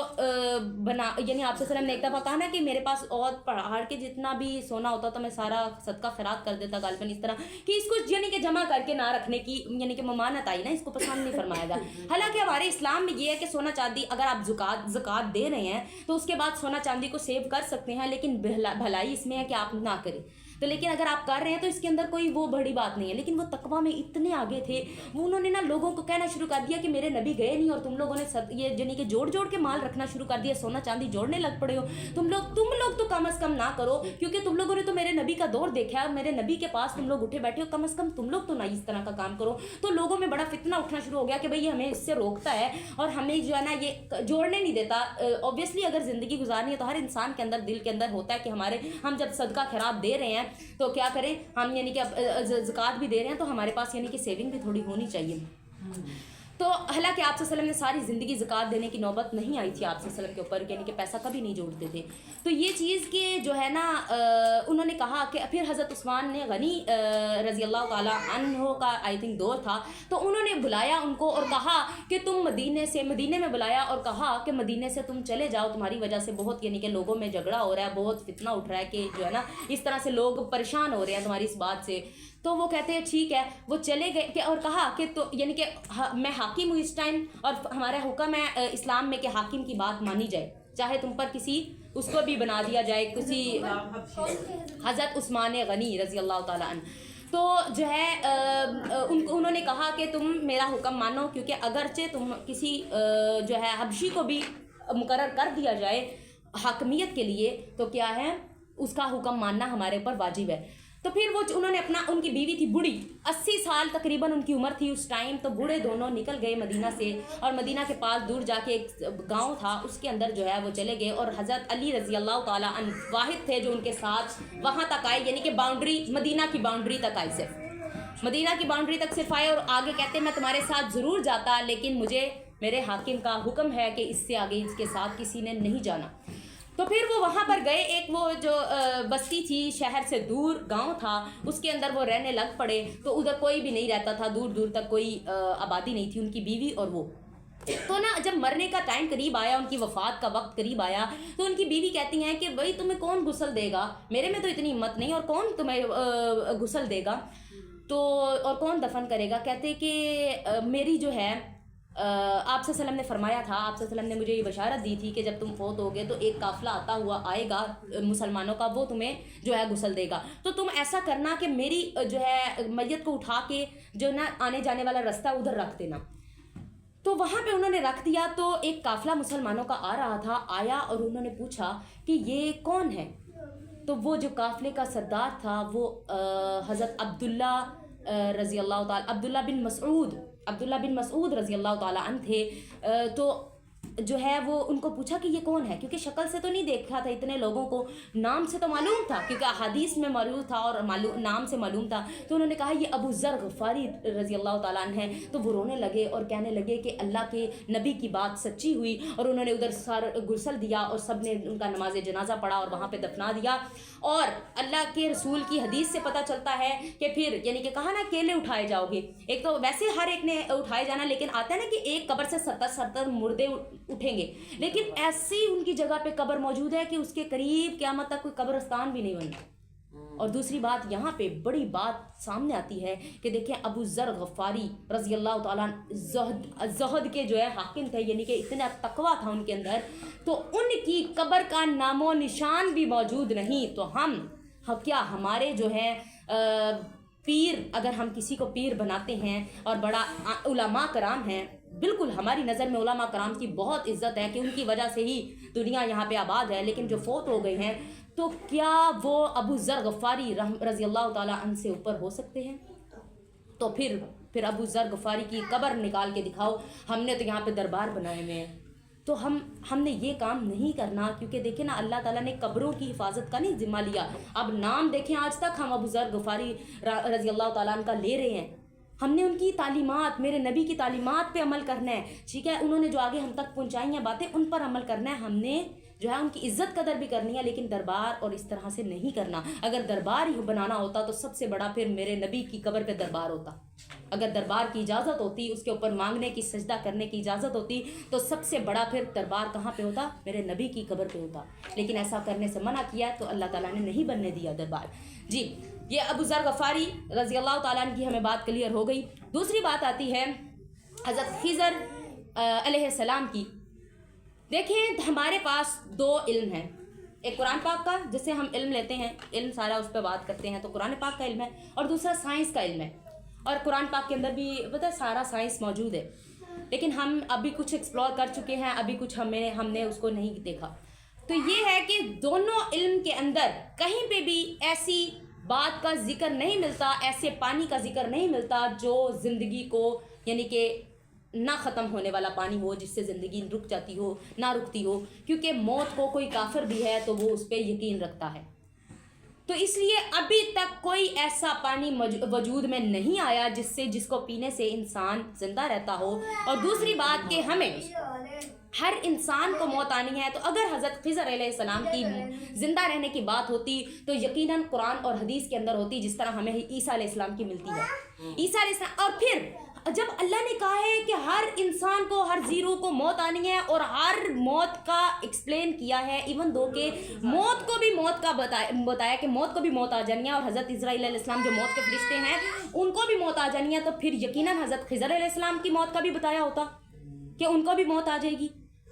Speaker 1: بنا, یعنی آپ صلی اللہ علیہ وسلم نے ایک دفعہ کہا نا کہ میرے پاس اور پہاڑ کے جتنا بھی سونا ہوتا تو میں سارا صدقہ خیرات کر دیتا غالباً اس طرح, کہ اس کو یعنی کہ جمع کر کے نہ رکھنے کی یعنی کہ ممانعت آئی نا, اس کو پسند نہیں فرمایا گا. حالانکہ ہمارے اسلام میں یہ ہے کہ سونا چاندی اگر آپ زکوٰۃ دے رہے ہیں تو اس کے بعد سونا چاندی کو سیو کر سکتے ہیں, لیکن بھلائی اس میں ہے کہ آپ نہ کریں. تو لیکن اگر آپ کر رہے ہیں تو اس کے اندر کوئی وہ بڑی بات نہیں ہے. لیکن وہ تقویٰ میں اتنے آگے تھے, وہ انہوں نے نا لوگوں کو کہنا شروع کر دیا کہ میرے نبی گئے نہیں اور تم لوگوں نے یہ یعنی کہ جوڑ کے مال رکھنا شروع کر دیا, سونا چاندی جوڑنے لگ پڑے ہو. تم لوگ تو کم از کم نہ کرو, کیونکہ تم لوگوں نے تو میرے نبی کا دور دیکھا ہے, میرے نبی کے پاس تم لوگ اٹھے بیٹھے ہو, کم از کم تم لوگ تو نہ اس طرح کا کام کرو. تو لوگوں میں بڑا فتنہ اٹھنا شروع ہو گیا کہ بھئی ہمیں اس سے روکتا ہے اور ہمیں جو ہے نا یہ جوڑنے نہیں دیتا. اوبیسلی اگر زندگی گزارنی ہے تو ہر انسان کے اندر دل کے اندر ہوتا ہے کہ ہم جب صدقہ خیرات دے رہے ہیں تو کیا کریں, ہم یعنی کہ زکوٰۃ بھی دے رہے ہیں تو ہمارے پاس یعنی کہ سیونگ بھی تھوڑی ہونی چاہیے. تو حالانکہ آپ صلی اللہ علیہ وسلم نے ساری زندگی زکوٰۃ دینے کی نوبت نہیں آئی تھی آپ صلی اللہ علیہ وسلم کے اوپر, یعنی کہ پیسہ کبھی نہیں جوڑتے تھے. تو یہ چیز کہ جو ہے نا انہوں نے کہا کہ پھر حضرت عثمان نے غنی رضی اللہ تعالیٰ عنہ کا آئی تھنک دور تھا, تو انہوں نے بلایا ان کو اور کہا کہ تم مدینے میں بلایا اور کہا کہ مدینے سے تم چلے جاؤ, تمہاری وجہ سے بہت یعنی کہ لوگوں میں جھگڑا ہو رہا ہے, بہت فتنہ اٹھ رہا ہے کہ جو ہے نا اس طرح سے لوگ پریشان ہو رہے ہیں تمہاری اس بات سے. تو وہ کہتے ہیں ٹھیک ہے, وہ چلے گئے کہ اور کہا کہ تو یعنی کہ میں حاکم ہوں اس ٹائم, اور ہمارا حکم ہے اسلام میں کہ حاکم کی بات مانی جائے, چاہے تم پر کسی اس کو بھی بنا دیا جائے کسی. حضرت عثمان غنی رضی اللہ تعالیٰ عنہ تو جو ہے انہوں نے کہا کہ تم میرا حکم مانو, کیونکہ اگرچہ تم کسی جو ہے حبشی کو بھی مقرر کر دیا جائے حاکمیت کے لیے تو کیا ہے اس کا حکم ماننا ہمارے اوپر واجب ہے. تو پھر انہوں نے ان کی بیوی تھی بوڑھی, 80 سال تقریباً ان کی عمر تھی اس ٹائم, تو بوڑھے دونوں نکل گئے مدینہ سے, اور مدینہ کے پاس دور جا کے ایک گاؤں تھا اس کے اندر جو ہے وہ چلے گئے, اور حضرت علی رضی اللہ تعالیٰ عنہ واحد تھے جو ان کے ساتھ وہاں تک آئے, یعنی کہ باؤنڈری مدینہ کی باؤنڈری تک آئے, صرف مدینہ کی باؤنڈری تک صرف آئے, اور آگے کہتے ہیں میں تمہارے ساتھ ضرور جاتا لیکن مجھے میرے حاکم کا حکم ہے کہ اس سے آگے اس کے ساتھ کسی نے نہیں جانا. تو پھر وہ وہاں پر گئے, ایک وہ جو بستی تھی شہر سے دور گاؤں تھا اس کے اندر وہ رہنے لگ پڑے. تو ادھر کوئی بھی نہیں رہتا تھا, دور دور تک کوئی آبادی نہیں تھی, ان کی بیوی اور وہ. تو نا جب مرنے کا ٹائم قریب آیا, ان کی وفات کا وقت قریب آیا, تو ان کی بیوی کہتی ہیں کہ بھائی تمہیں کون غسل دے گا, میرے میں تو اتنی ہمت نہیں, اور کون تمہیں غسل دے گا تو اور کون دفن کرے گا. کہتے کہ میری جو ہے آپ صلی اللہ علیہ وسلم نے فرمایا تھا, آپ صلی اللہ علیہ وسلم نے مجھے یہ بشارت دی تھی کہ جب تم فوت ہوگے تو ایک قافلہ آتا ہوا آئے گا مسلمانوں کا, وہ تمہیں جو ہے غسل دے گا, تو تم ایسا کرنا کہ میری جو ہے میت کو اٹھا کے جو نا آنے جانے والا رستہ ادھر رکھ دینا. تو وہاں پہ انہوں نے رکھ دیا. تو ایک قافلہ مسلمانوں کا آ رہا تھا, آیا اور انہوں نے پوچھا کہ یہ کون ہے. تو وہ جو قافلے کا سردار تھا وہ حضرت عبداللہ رضی اللہ تعالیٰ عبداللہ بن مسعود رضی اللہ تعالیٰ عنہ تھے. تو جو ہے وہ ان کو پوچھا کہ یہ کون ہے, کیونکہ شکل سے تو نہیں دیکھا تھا اتنے لوگوں کو, نام سے تو معلوم تھا کیونکہ احادیث میں موجود تھا اور نام سے معلوم تھا. تو انہوں نے کہا یہ ابو ذر غفاری رضی اللہ تعالیٰ عنہ ہیں. تو وہ رونے لگے اور کہنے لگے کہ اللہ کے نبی کی بات سچی ہوئی, اور انہوں نے ادھر غسل دیا اور سب نے ان کا نماز جنازہ پڑھا اور وہاں پہ دفنا دیا. اور اللہ کے رسول کی حدیث سے پتہ چلتا ہے کہ پھر یعنی کہ کہا نا کیلے اٹھائے جاؤ گے، ایک تو ویسے ہر ایک نے اٹھائے جانا، لیکن آتا ہے نا کہ ایک قبر سے 70 مردے اٹھیں گے، لیکن ایسی ان کی جگہ پہ قبر موجود ہے کہ اس کے قریب قیامت تک کوئی قبرستان بھی نہیں بننا۔ اور دوسری بات یہاں پہ بڑی بات سامنے آتی ہے کہ دیکھیں ابو ذر غفاری رضی اللہ تعالیٰ زہد کے جو ہے حاکم تھے، یعنی کہ اتنا تقویٰ تھا ان کے اندر، تو ان کی قبر کا نام و نشان بھی موجود نہیں۔ تو کیا ہمارے جو ہے پیر، اگر ہم کسی کو پیر بناتے ہیں اور بڑا علماء کرام ہیں، بالکل ہماری نظر میں علماء کرام کی بہت عزت ہے کہ ان کی وجہ سے ہی دنیا یہاں پہ آباد ہے، لیکن جو فوت ہو گئے ہیں تو کیا وہ ابو ذر غفاری رضی اللہ تعالیٰ عنہ سے اوپر ہو سکتے ہیں؟ تو پھر ابو ذر غفاری کی قبر نکال کے دکھاؤ، ہم نے تو یہاں پہ دربار بنائے ہوئے ہیں۔ تو ہم نے یہ کام نہیں کرنا، کیونکہ دیکھیں نا اللہ تعالیٰ نے قبروں کی حفاظت کا نہیں ذمہ لیا۔ اب نام دیکھیں، آج تک ہم ابو ذر غفاری رضی اللہ تعالیٰ عنہ کا لے رہے ہیں، ہم نے ان کی تعلیمات، میرے نبی کی تعلیمات پہ عمل کرنا ہے، ٹھیک ہے، انہوں نے جو آگے ہم تک پہنچائی ہیں باتیں ان پر عمل کرنا ہے، ہم نے جو ہے ان کی عزت قدر بھی کرنی ہے، لیکن دربار اور اس طرح سے نہیں کرنا۔ اگر دربار ہی بنانا ہوتا تو سب سے بڑا پھر میرے نبی کی قبر پہ دربار ہوتا، اگر دربار کی اجازت ہوتی، اس کے اوپر مانگنے کی، سجدہ کرنے کی اجازت ہوتی، تو سب سے بڑا پھر دربار کہاں پہ ہوتا؟ میرے نبی کی قبر پہ ہوتا، لیکن ایسا کرنے سے منع کیا تو اللہ تعالیٰ نے نہیں بننے دیا دربار۔ جی، یہ ابو ذر غفاری رضی اللہ تعالیٰ عنہ کی ہمیں بات کلیئر ہو گئی۔ دوسری بات آتی ہے حضرت خضر علیہ السلام کی۔ دیکھیں ہمارے پاس دو علم ہیں، ایک قرآن پاک کا جس سے ہم علم لیتے ہیں، علم سارا اس پہ بات کرتے ہیں، تو قرآن پاک کا علم ہے، اور دوسرا سائنس کا علم ہے، اور قرآن پاک کے اندر بھی پتہ سارا سائنس موجود ہے، لیکن ہم ابھی کچھ ایکسپلور کر چکے ہیں، ابھی کچھ ہم نے اس کو نہیں دیکھا۔ تو یہ ہے کہ دونوں علم کے اندر کہیں پہ بھی ایسی بات کا ذکر نہیں ملتا، ایسے پانی کا ذکر نہیں ملتا جو زندگی کو یعنی کہ نہ ختم ہونے والا پانی ہو، جس سے زندگی رک جاتی ہو، نہ رکتی ہو، کیونکہ موت کو کوئی کافر بھی ہے تو وہ اس پہ یقین رکھتا ہے۔ تو اس لیے ابھی تک کوئی ایسا پانی وجود میں نہیں آیا جس کو پینے سے انسان زندہ رہتا ہو۔ اور دوسری بات کہ ہمیں ہر انسان کو موت آنی ہے، تو اگر حضرت خضر علیہ السلام کی زندہ رہنے کی بات ہوتی تو یقیناً قرآن اور حدیث کے اندر ہوتی، جس طرح ہمیں عیسیٰ علیہ السلام کی ملتی ہے۔ عیسیٰ علیہ السلام، اور پھر جب اللہ نے کہا ہے کہ ہر انسان کو، ہر زیرو کو موت آنی ہے، اور ہر موت کا ایکسپلین کیا ہے، ایون دو کہ موت کو بھی موت کا بتایا کہ موت کو بھی موت آ جانی ہے، اور حضرت اسرائیل علیہ السلام جو موت کے فرشتے ہیں ان کو بھی موت آ جانی ہے، تو پھر یقیناً حضرت خضر علیہ السلام کی موت کا بھی بتایا ہوتا کہ ان کو بھی موت آ جائے گی،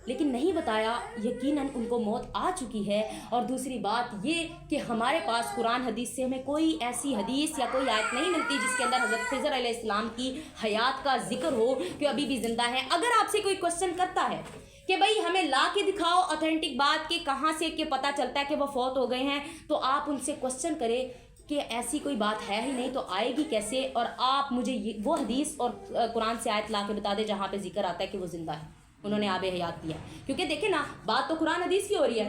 Speaker 1: لیکن نہیں بتایا، یقیناً ان کو موت آ چکی ہے۔ اور دوسری بات یہ کہ ہمارے پاس قرآن حدیث سے ہمیں کوئی ایسی حدیث یا کوئی آیت نہیں ملتی جس کے اندر حضرت خضر علیہ السلام کی حیات کا ذکر ہو کہ ابھی بھی زندہ ہے۔ اگر آپ سے کوئی کوشچن کرتا ہے کہ بھئی ہمیں لا کے دکھاؤ اوتھینٹک بات کہ کہاں سے کہ پتہ چلتا ہے کہ وہ فوت ہو گئے ہیں، تو آپ ان سے کوشچن کریں کہ ایسی کوئی بات ہے ہی نہیں تو آئے گی کیسے، اور آپ مجھے وہ حدیث اور قرآن سے آیت لا کے بتا دیں جہاں پہ ذکر آتا ہے کہ وہ زندہ ہے، انہوں نے آب حیات دیا۔ کیونکہ دیکھیں نا، بات تو قرآن حدیث کی ہو رہی ہے،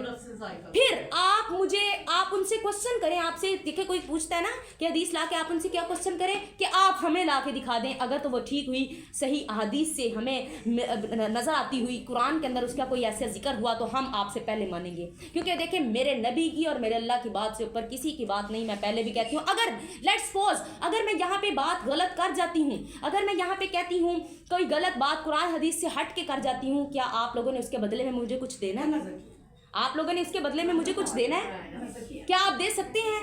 Speaker 1: پھر آپ ان سے کوشچن کریں، آپ سے دیکھیں کوئی پوچھتا ہے نا کہ حدیث لا کے، آپ ان سے کیا کوشچن کریں کہ آپ ہمیں لا کے دکھا دیں، اگر تو وہ ٹھیک ہوئی، صحیح احادیث سے ہمیں نظر آتی ہوئی، قرآن کے اندر اس کا کوئی ایسا ذکر ہوا تو ہم آپ سے پہلے مانیں گے۔ کیونکہ دیکھیں میرے نبی کی اور میرے اللہ کی بات سے اوپر کسی کی بات نہیں، میں پہلے بھی کہتی ہوں، اگر لیٹس سپوز اگر میں یہاں پہ بات غلط کر جاتی ہوں، اگر میں یہاں پہ کہتی ہوں کوئی غلط بات قرآن حدیث سے ہٹ کے کر جاتی ہوں، کیا آپ لوگوں نے اس کے بدلے میں مجھے کچھ دینا ہے؟ آپ لوگوں نے اس کے بدلے میں مجھے کچھ دینا ہے؟ کیا آپ دے سکتے ہیں؟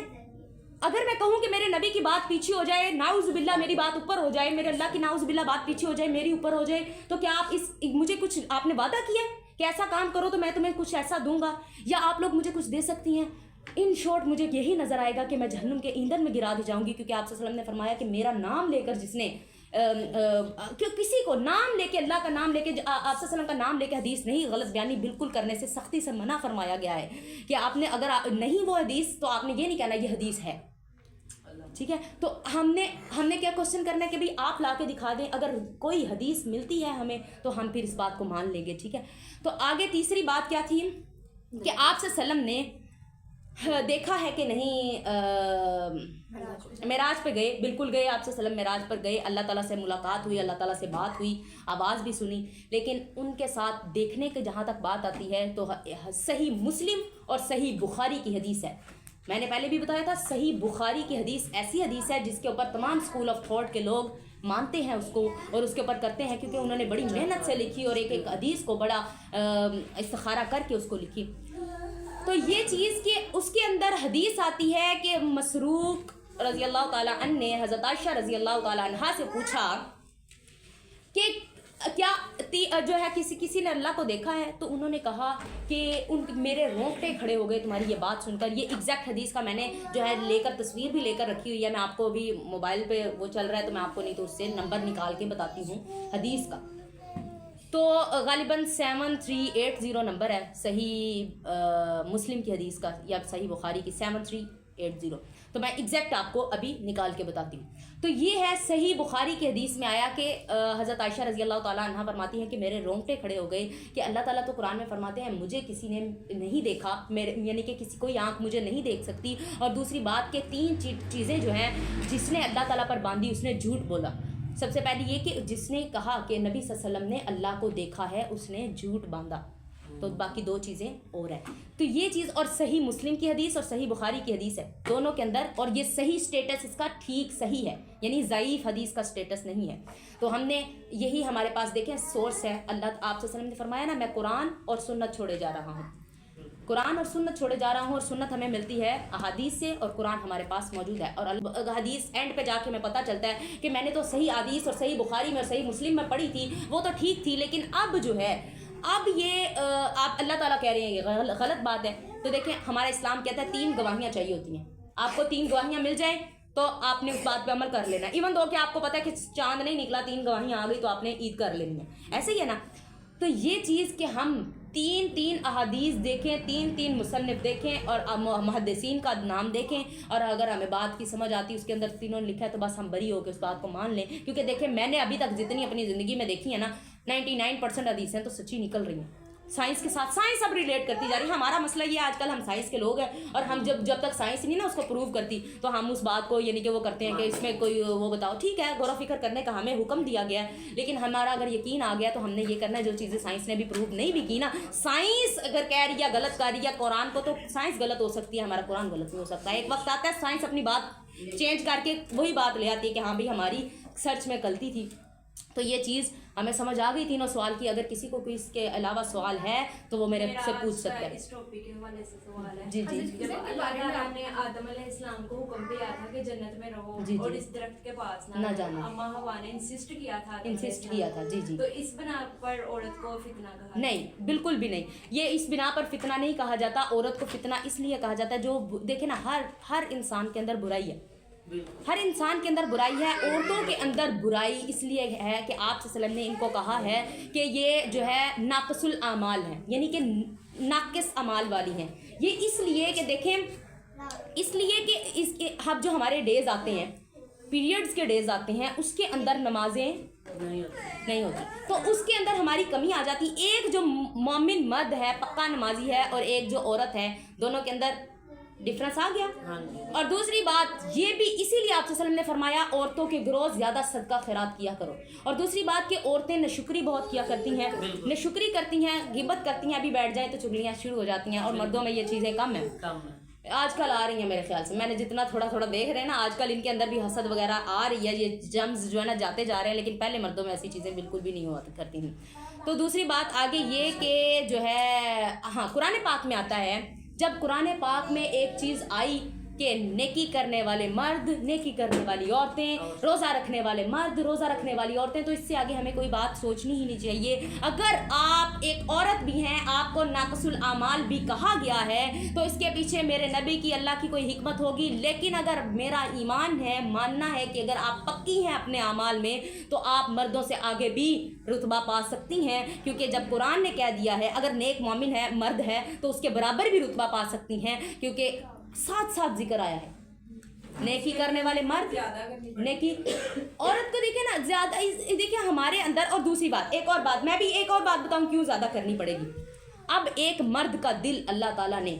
Speaker 1: اگر میں کہوں کہ میرے نبی کی بات پیچھے ہو جائے، ناؤز باللہ میری بات اوپر ہو جائے، میرے اللہ کی ناؤز باللہ بات پیچھے ہو جائے، میری اوپر ہو جائے، تو کیا آپ مجھے کچھ آپ نے وعدہ کیا کہ ایسا کام کرو تو میں تمہیں کچھ ایسا دوں گا، یا آپ لوگ مجھے کچھ دے سکتی ہیں؟ ان شارٹ مجھے یہی نظر آئے گا کہ میں جہنم کے ایندھن میں گرا دی جاؤں گی، کیونکہ آپ صلی اللہ علیہ وسلم نے فرمایا کہ میرا نام لے کر جس نے کسی کو نام لے کے، اللہ کا نام لے کے، آپ صلی اللہ علیہ وسلم کا نام لے کے حدیث نہیں، غلط بیانی بالکل کرنے سے سختی سے منع فرمایا گیا ہے کہ آپ نے اگر نہیں وہ حدیث تو آپ نے یہ نہیں کہنا یہ حدیث ہے، ٹھیک ہے؟ تو ہم نے کیا کوشچن کرنا ہے کہ بھئی آپ لا کے دکھا دیں، اگر کوئی حدیث ملتی ہے ہمیں تو ہم پھر اس بات کو مان لیں گے، ٹھیک ہے؟ تو آگے تیسری بات کیا تھی کہ آپ صلی اللہ علیہ وسلم نے دیکھا ہے کہ نہیں، معراج پہ گئے، بالکل گئے، آپ سے وسلم معراج پر گئے، اللہ تعالیٰ سے ملاقات ہوئی، اللہ تعالیٰ سے بات ہوئی، آواز بھی سنی، لیکن ان کے ساتھ دیکھنے کے جہاں تک بات آتی ہے تو صحیح مسلم اور صحیح بخاری کی حدیث ہے، میں نے پہلے بھی بتایا تھا صحیح بخاری کی حدیث ایسی حدیث ہے جس کے اوپر تمام اسکول آف تھاٹ کے لوگ مانتے ہیں اس کو اور اس کے اوپر کرتے ہیں، کیونکہ انہوں نے بڑی محنت سے لکھی اور ایک ایک حدیث کو بڑا استخارہ کر کے اس کو لکھی. تو یہ چیز کہ اس کے اندر حدیث آتی ہے کہ مسروق رضی اللہ تعالیٰ عنہ نے حضرت عائشہ رضی اللہ تعالیٰ عنہا سے پوچھا کہ کیا جو ہے کسی نے اللہ کو دیکھا ہے؟ تو انہوں نے کہا کہ میرے رونگٹے کھڑے ہو گئے تمہاری یہ بات سن کر. یہ ایگزیکٹ حدیث کا میں نے جو ہے لے کر تصویر بھی لے کر رکھی ہوئی ہے، میں آپ کو بھی موبائل پہ وہ چل رہا ہے تو میں آپ کو نہیں تو اس سے نمبر نکال کے بتاتی ہوں حدیث کا. تو غالباً 7380 نمبر ہے صحیح مسلم کی حدیث کا یا صحیح بخاری کی 7380. تو میں ایگزیکٹ آپ کو ابھی نکال کے بتاتی ہوں. تو یہ ہے صحیح بخاری کی حدیث میں آیا کہ حضرت عائشہ رضی اللہ تعالیٰ عنہ فرماتی ہیں کہ میرے رونگٹے کھڑے ہو گئے کہ اللہ تعالیٰ تو قرآن میں فرماتے ہیں مجھے کسی نے نہیں دیکھا، یعنی کہ کوئی آنکھ مجھے نہیں دیکھ سکتی. اور دوسری بات کہ 3 چیزیں جو ہیں جس نے اللہ تعالیٰ پر باندھی اس نے جھوٹ بولا. سب سے پہلی یہ کہ جس نے کہا کہ نبی صلی اللہ علیہ وسلم نے اللہ کو دیکھا ہے اس نے جھوٹ باندھا. تو باقی 2 چیزیں اور ہیں. تو یہ چیز اور صحیح مسلم کی حدیث اور صحیح بخاری کی حدیث ہے دونوں کے اندر، اور یہ صحیح سٹیٹس اس کا ٹھیک صحیح ہے، یعنی ضعیف حدیث کا سٹیٹس نہیں ہے. تو ہم نے یہی ہمارے پاس دیکھیں سورس ہے. اللہ آپ صلی اللہ علیہ وسلم نے فرمایا نا میں قرآن اور سنت چھوڑے جا رہا ہوں، قرآن اور سنت چھوڑے جا رہا ہوں، اور سنت ہمیں ملتی ہے احادیث سے اور قرآن ہمارے پاس موجود ہے. اور حدیث اینڈ پہ جا کے ہمیں پتہ چلتا ہے کہ میں نے تو صحیح حدیث اور صحیح بخاری میں اور صحیح مسلم میں پڑھی تھی، وہ تو ٹھیک تھی، لیکن اب جو ہے اب یہ آپ اللہ تعالیٰ کہہ رہے ہیں یہ غلط بات ہے. تو دیکھیں ہمارا اسلام کہتا ہے 3 گواہیاں چاہیے ہوتی ہیں. آپ کو 3 گواہیاں مل جائیں تو آپ نے اس بات پہ عمل کر لینا، ایون دو کہ آپ کو پتہ ہے کہ چاند نہیں نکلا 3 گواہیاں آ گئی تو آپ نے عید کر لینی ہے. ایسے ہی ہے نا. تو یہ چیز کہ ہم 3 احادیث دیکھیں، 3 مصنف دیکھیں اور محدثین کا نام دیکھیں، اور اگر ہمیں بات کی سمجھ آتی اس کے اندر تینوں لکھا ہے تو بس ہم بری ہو کے اس بات کو مان لیں. کیونکہ دیکھیں میں نے ابھی تک جتنی اپنی زندگی میں دیکھی ہے نا 99% حدیثیں تو سچی نکل رہی ہیں. سائنس کے ساتھ سائنس اب ریلیٹ کرتی جا رہی ہے. ہمارا مسئلہ یہ آج کل ہم سائنس کے لوگ ہیں اور ہم جب تک سائنس نہیں نا اس کو پروو کرتی تو ہم اس بات کو یعنی کہ وہ کرتے ہیں کہ اس میں کوئی وہ بتاؤ. ٹھیک ہے غور و فکر کرنے کا ہمیں حکم دیا گیا ہے، لیکن ہمارا اگر یقین آ گیا تو ہم نے یہ کرنا ہے جو چیزیں سائنس نے بھی پروو نہیں بھی کی نا. سائنس اگر کہہ رہی ہے غلط کر رہی ہے قرآن کو تو سائنس غلط ہو سکتی ہے، ہمارا قرآن غلط نہیں ہو سکتا ہے. ایک وقت آتا ہے سائنس اپنی بات چینج کر کے وہی بات لے آتی ہے کہ ہاں بھائی ہماری سرچ میں غلطی تھی. تو یہ چیز ہمیں سمجھ آ گئی تینوں سوال کی. اگر کسی کو کوئی اس کے علاوہ سوال ہے تو وہ میرے سے پوچھ سکتا ہے.
Speaker 2: اس ٹاپک کے حوالے سے سوال ہے.
Speaker 1: جی جی
Speaker 2: جب اللہ تعالیٰ نے آدم علیہ السلام کو حکم دیا تھا کہ جنت میں رہو اور اس درخت کے پاس نہ جانا، اما حوا نے انسسٹ کیا تھا.
Speaker 1: جی جی.
Speaker 2: تو اس بنا پر عورت کو فتنہ کہا؟
Speaker 1: نہیں بالکل بھی نہیں. یہ اس بنا پر فتنہ نہیں کہا جاتا. عورت کو فتنہ اس لیے کہا جاتا ہے جو دیکھیں نا ہر انسان کے اندر برائی ہے، ہر انسان کے اندر برائی ہے. عورتوں کے اندر برائی اس لیے ہے کہ آپ صلی اللہ علیہ وسلم نے ان کو کہا ہے کہ یہ جو ہے ناقص الاعمال ہیں، یعنی کہ ناقص اعمال والی ہیں. یہ اس لیے کہ دیکھیں اس لیے کہ اس کے اب جو ہمارے ڈیز آتے ہیں پیریڈز کے ڈیز آتے ہیں اس کے اندر نمازیں نہیں ہوتی، تو اس کے اندر ہماری کمی آ جاتی. ایک جو مومن مرد ہے پکا نمازی ہے اور ایک جو عورت ہے دونوں کے اندر ڈفرنس آ گیا. اور دوسری بات یہ بھی اسی لیے آپ صلی اللہ علیہ وسلم نے فرمایا عورتوں کے گروہ زیادہ صدقہ خیرات کیا کرو. اور دوسری بات کہ عورتیں نشکری بہت کیا کرتی ہیں، نشکری کرتی ہیں، غیبت کرتی ہیں، ابھی بیٹھ جائیں تو چگلیاں شروع ہو جاتی ہیں. اور مردوں میں یہ چیزیں کم ہیں، آج کل آ رہی ہیں میرے خیال سے. میں نے جتنا تھوڑا دیکھ رہے ہیں نا آج کل ان کے اندر بھی حسد وغیرہ آ رہی ہے، یہ جمز جو ہے نا جاتے جا رہے ہیں، لیکن پہلے مردوں میں ایسی چیزیں بالکل بھی نہیں ہوا کرتی ہیں. تو دوسری بات آگے یہ کہ جو ہے ہاں قرآن پاک میں آتا ہے، جب قرآن پاک میں ایک چیز آئی کہ نیکی کرنے والے مرد، نیکی کرنے والی عورتیں، روزہ رکھنے والے مرد، روزہ رکھنے والی عورتیں، تو اس سے آگے ہمیں کوئی بات سوچنی ہی نہیں چاہیے. اگر آپ ایک عورت بھی ہیں، آپ کو ناقص الاعمال بھی کہا گیا ہے تو اس کے پیچھے میرے نبی کی اللہ کی کوئی حکمت ہوگی. لیکن اگر میرا ایمان ہے، ماننا ہے کہ اگر آپ پکی ہیں اپنے اعمال میں تو آپ مردوں سے آگے بھی رتبہ پا سکتی ہیں. کیونکہ جب قرآن نے کہہ دیا ہے اگر نیک مومن ہے مرد ہے تو اس کے برابر بھی رتبہ پا سکتی ہیں، کیونکہ ساتھ ذکر آیا ہے نیکی کرنے والے مرد، نیکی عورت کو دیکھیں نا زیادہ دیکھیں ہمارے اندر. اور دوسری بات ایک اور بات میں بھی ایک اور بات بتاؤں کیوں زیادہ کرنی پڑے گی. اب ایک مرد کا دل اللہ تعالیٰ نے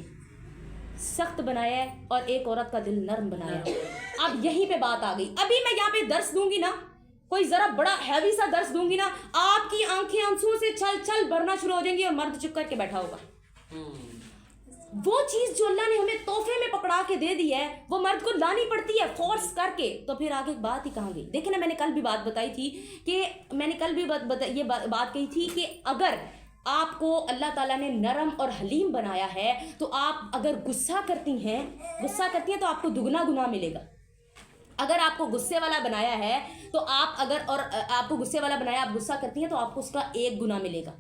Speaker 1: سخت بنایا ہے اور ایک عورت کا دل نرم بنایا ہے. اب یہیں پہ بات آ گئی. ابھی میں یہاں پہ درس دوں گی نا، کوئی ذرا بڑا ہیوی سا درس دوں گی نا، آپ کی آنکھیں آنسوں سے چھل چھل بھرنا شروع ہو جائیں گی اور مرد چپ کر کے بیٹھا ہوگا. وہ چیز جو اللہ نے ہمیں تحفے میں پکڑا کے دے دی ہے وہ مرد کو لانی پڑتی ہے فورس کر کے. تو پھر آگے بات ہی کہاں گئی. دیکھیں نا میں نے کل بھی بات بتائی تھی کہ یہ بات کہی تھی کہ اگر آپ کو اللہ تعالیٰ نے نرم اور حلیم بنایا ہے تو آپ اگر غصہ کرتی ہیں تو آپ کو دگنا گناہ ملے گا. اگر آپ کو غصے والا بنایا ہے تو آپ کو غصے والا بنایا آپ غصہ کرتی ہیں تو آپ کو اس کا 1 گناہ ملے گا.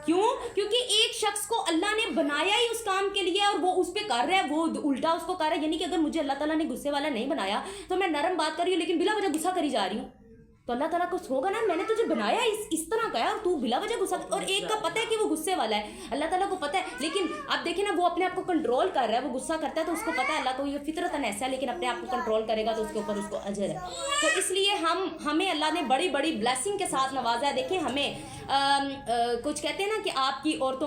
Speaker 1: کیوں؟ کیونکہ ایک شخص کو اللہ نے بنایا ہی اس کام کے لیے اور وہ اس پہ کر رہا ہے, وہ الٹا اس کو کر رہا ہے. یعنی کہ اگر مجھے اللہ تعالیٰ نے غصے والا نہیں بنایا تو میں نرم بات کر رہی ہوں لیکن بلا وجہ غصہ کری جا رہی ہوں, تو اللہ تعالیٰ کو ہوگا نا میں نے تجھے بنایا اس طرح کا ہے اور تو بلا وجہ غصہ. اور ایک کا پتہ ہے کہ وہ غصے والا ہے, اللہ تعالیٰ کو پتہ ہے, لیکن آپ دیکھیں نا وہ اپنے آپ کو کنٹرول کر رہا ہے. وہ غصہ کرتا ہے تو اس کو پتہ ہے اللہ کو یہ فطرتاً ایسا ہے, لیکن اپنے آپ کو کنٹرول کرے گا تو اس کے اوپر اس کو اجر ہے. تو اس لیے ہمیں اللہ نے بڑی بڑی بلیسنگ کے ساتھ نوازا ہے. دیکھیں ہمیں کچھ کہتے ہیں نا کہ آپ کی عورت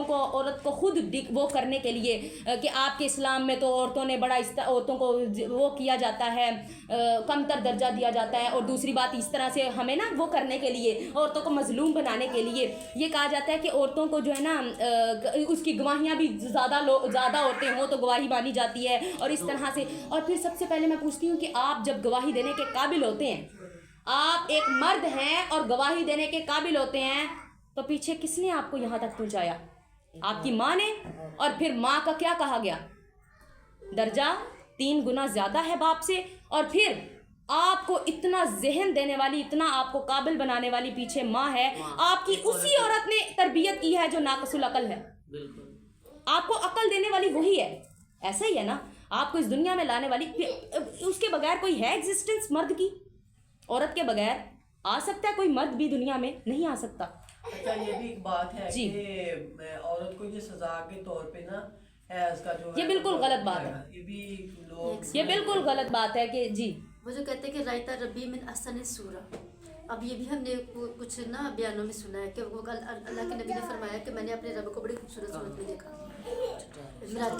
Speaker 1: کو خود وہ کرنے کے لیے کہ آپ کے اسلام میں تو عورتوں نے بڑا عورتوں کو وہ کیا جاتا ہے, کم تر درجہ دیا جاتا ہے. اور دوسری بات اس طرح سے ہمیں نا وہ کرنے کے لیے عورتوں کو مظلوم بنانے کے لیے یہ کہا جاتا ہے کہ عورتوں کو جو ہے نا اس کی گواہیاں بھی زیادہ عورتیں ہوں تو گواہی مانی جاتی ہے اور اس طرح سے. اور پھر سب سے پہلے میں پوچھتی ہوں کہ آپ جب گواہی دینے کے قابل ہوتے ہیں, آپ ایک مرد ہیں اور گواہی دینے کے قابل ہوتے ہیں, تو پیچھے کس نے آپ کو یہاں تک پہنچایا؟ آپ کی ماں نے. اور پھر ماں کا کیا کہا گیا؟ درجہ 3 گنا زیادہ ہے باپ سے. اور پھر آپ کو اتنا ذہن دینے والی, اتنا آپ کو قابل بنانے والی پیچھے ماں ہے. آپ کی اسی عورت نے تربیت کی ہے جو ناقص العقل ہے. آپ کو عقل دینے والی وہی ہے. ایسا ہی ہے نا, آپ کو اس دنیا میں لانے والی, اس کے بغیر کوئی ہے ایگزسٹنس مرد کی؟ عورت کے بغیر آ سکتا ہے کوئی مرد بھی دنیا میں؟ نہیں آ سکتا.
Speaker 3: اچھا یہ بھی ایک بات ہے کہ عورت کو یہ سزا کے طور پہ نا حیض کا جو
Speaker 1: یہ بالکل غلط بات ہے. یہ بالکل غلط بات ہے کہ جی
Speaker 4: وہ جو کہتے ہیں کہ رائتا ربی من احسن سورہ, اب یہ بھی ہم نے کچھ نا بیانوں میں سنا ہے کہ وہ اللہ کے نبی نے فرمایا کہ میں نے اپنے رب کو بڑی خوبصورت صورت میں دیکھا.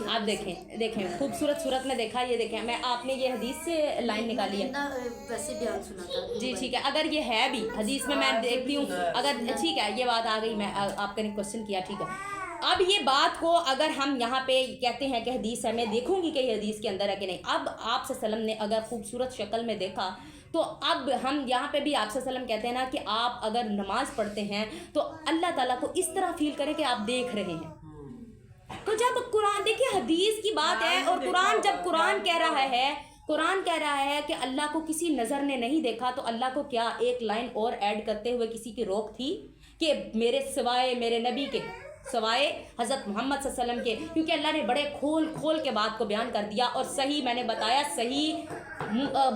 Speaker 1: آپ دیکھیں خوبصورت صورت میں دیکھا. یہ دیکھیں میں آپ نے یہ حدیث سے لائن نکالی ہے
Speaker 4: ویسے بیان سنا تھا.
Speaker 1: جی ٹھیک ہے, اگر یہ ہے بھی حدیث میں دیکھتی ہوں, اگر ٹھیک ہے یہ بات آ گئی, میں آپ کا نے کوشچن کیا, ٹھیک ہے. اب یہ بات کو اگر ہم یہاں پہ کہتے ہیں کہ حدیث ہے, میں دیکھوں گی کہ یہ حدیث کے اندر ہے کہ نہیں. اب آپ صلی اللہ علیہ وسلم نے اگر خوبصورت شکل میں دیکھا تو اب ہم یہاں پہ بھی آپ صلی اللہ علیہ وسلم کہتے ہیں نا کہ آپ اگر نماز پڑھتے ہیں تو اللہ تعالیٰ کو اس طرح فیل کریں کہ آپ دیکھ رہے ہیں. تو جب قرآن دیکھیں حدیث کی بات ہے, اور قرآن کہہ رہا ہے کہ اللہ کو کسی نظر نے نہیں دیکھا, تو اللہ کو کیا ایک لائن اور ایڈ کرتے ہوئے کسی کی روک تھی کہ میرے سوائے, میرے نبی کے سوائے حضرت محمد صلی اللہ علیہ وسلم کے؟ کیونکہ اللہ نے بڑے کھول کے بات کو بیان کر دیا. اور صحیح میں نے بتایا, صحیح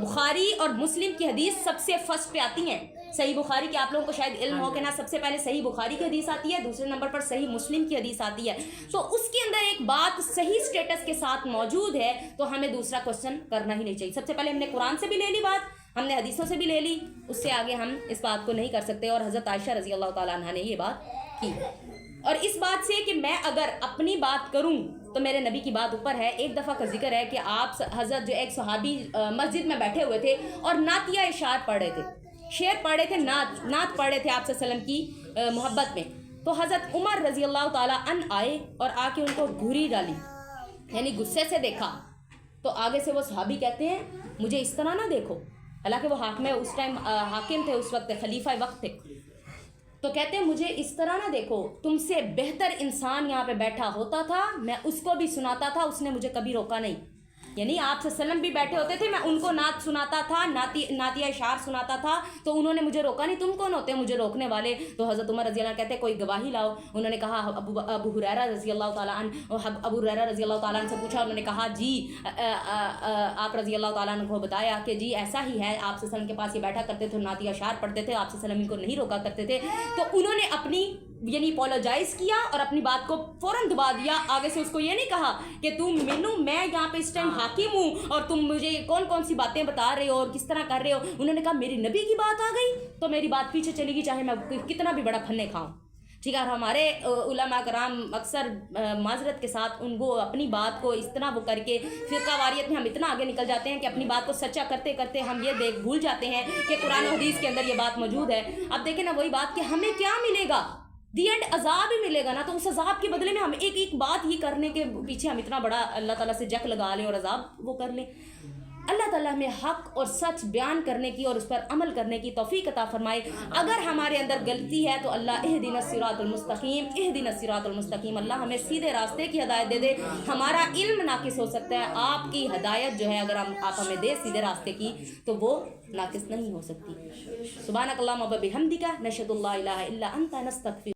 Speaker 1: بخاری اور مسلم کی حدیث سب سے فرسٹ پہ آتی ہیں. صحیح بخاری کے آپ لوگوں کو شاید علم ہو کہ نا, سب سے پہلے صحیح بخاری کی حدیث آتی ہے, دوسرے نمبر پر صحیح مسلم کی حدیث آتی ہے. تو اس کے اندر ایک بات صحیح سٹیٹس کے ساتھ موجود ہے, تو ہمیں دوسرا کوشچن کرنا ہی نہیں چاہیے. سب سے پہلے ہم نے قرآن سے بھی لے لی بات, ہم نے حدیثوں سے بھی لے لی, اس سے آگے ہم اس بات کو نہیں کر سکتے. اور حضرت عائشہ رضی اللہ تعالیٰ عنہ نے یہ بات کی. اور اس بات سے کہ میں اگر اپنی بات کروں تو میرے نبی کی بات اوپر ہے. ایک دفعہ کا ذکر ہے کہ آپ حضرت جو ایک صحابی مسجد میں بیٹھے ہوئے تھے اور نعتیہ اشعار پڑھ رہے تھے, شعر پڑھ رہے تھے, نعت پڑھ رہے تھے آپ صلی اللہ علیہ وسلم کی محبت میں. تو حضرت عمر رضی اللہ تعالیٰ عنہ آئے اور آ کے ان کو گھوری ڈالی, یعنی غصے سے دیکھا. تو آگے سے وہ صحابی کہتے ہیں مجھے اس طرح نہ دیکھو, حالانکہ وہ اس ٹائم حاکم تھے, اس وقت خلیفہ وقت تھے. تو کہتے ہیں مجھے اس طرح نہ دیکھو, تم سے بہتر انسان یہاں پہ بیٹھا ہوتا تھا, میں اس کو بھی سناتا تھا, اس نے مجھے کبھی روکا نہیں. یعنی آپ صلی اللہ علیہ وسلم بھی بیٹھے ہوتے تھے, میں ان کو نعت سناتا تھا, نعتیہ اشعار سناتا تھا, تو انہوں نے مجھے روکا نہیں. تم کون ہوتے ہیں مجھے روکنے والے؟ تو حضرت عمر رضی اللہ عنہ کہتے ہیں کوئی گواہی لاؤ. انہوں نے کہا ابو ہریرہ رضی اللہ تعالیٰ عنہ, ابو ہریرہ رضی اللہ تعالیٰ عنہ سے پوچھا, انہوں نے کہا جی آپ رضی اللہ تعالیٰ عنہ کو بتایا کہ جی ایسا ہی ہے, آپ صلی اللہ علیہ وسلم کے پاس یہ بیٹھا کرتے تھے, نعتیہ اشعار پڑھتے تھے, آپ صلی اللہ علیہ وسلم ان کو نہیں روکا کرتے تھے. تو انہوں نے اپنی یعنی اپولوجائز کیا اور اپنی بات کو فوراً دبا دیا. آگے سے اس کو یہ نہیں کہا کہ میں یہاں پہ اس ٹائم حاکم ہوں اور تم مجھے کون سی باتیں بتا رہے ہو اور کس طرح کر رہے ہو. انہوں نے کہا میری نبی کی بات آ گئی تو میری بات پیچھے چلے گی, چاہے میں کتنا بھی بڑا پھنے کھاؤں. ٹھیک ہے. اور ہمارے علماء کرام اکثر معذرت کے ساتھ ان کو اپنی بات کو اس طرح وہ کر کے فرقہ واریت میں ہم اتنا آگے نکل جاتے ہیں کہ اپنی بات کو سچا کرتے کرتے ہم یہ بھول جاتے ہیں کہ قرآن و حدیث کے اندر یہ بات موجود ہے. اب دیکھیں نا وہی بات کہ ہمیں کیا ملے گا, دی اینڈ عذاب ہی ملے گا نا, تو اس عذاب کے بدلے میں ہم ایک ایک بات ہی کرنے کے پیچھے ہم اتنا بڑا اللہ تعالیٰ سے جک لگا لیں اور عذاب وہ کر لیں. اللہ تعالیٰ ہمیں حق اور سچ بیان کرنے کی اور اس پر عمل کرنے کی توفیق عطا فرمائے. اگر ہمارے اندر غلطی ہے تو اللہ اہدنا الصراط المستقیم, اہدنا الصراط المستقیم, اللہ ہمیں سیدھے راستے کی ہدایت دے دے. ہمارا علم ناقص ہو سکتا ہے, آپ کی ہدایت جو ہے اگر آپ ہمیں دے سیدھے راستے کی تو وہ ناقص نہیں ہو سکتی. سبحانک اللہم و بحمدک نشہد ان لا الہ الا انت نستغفرک.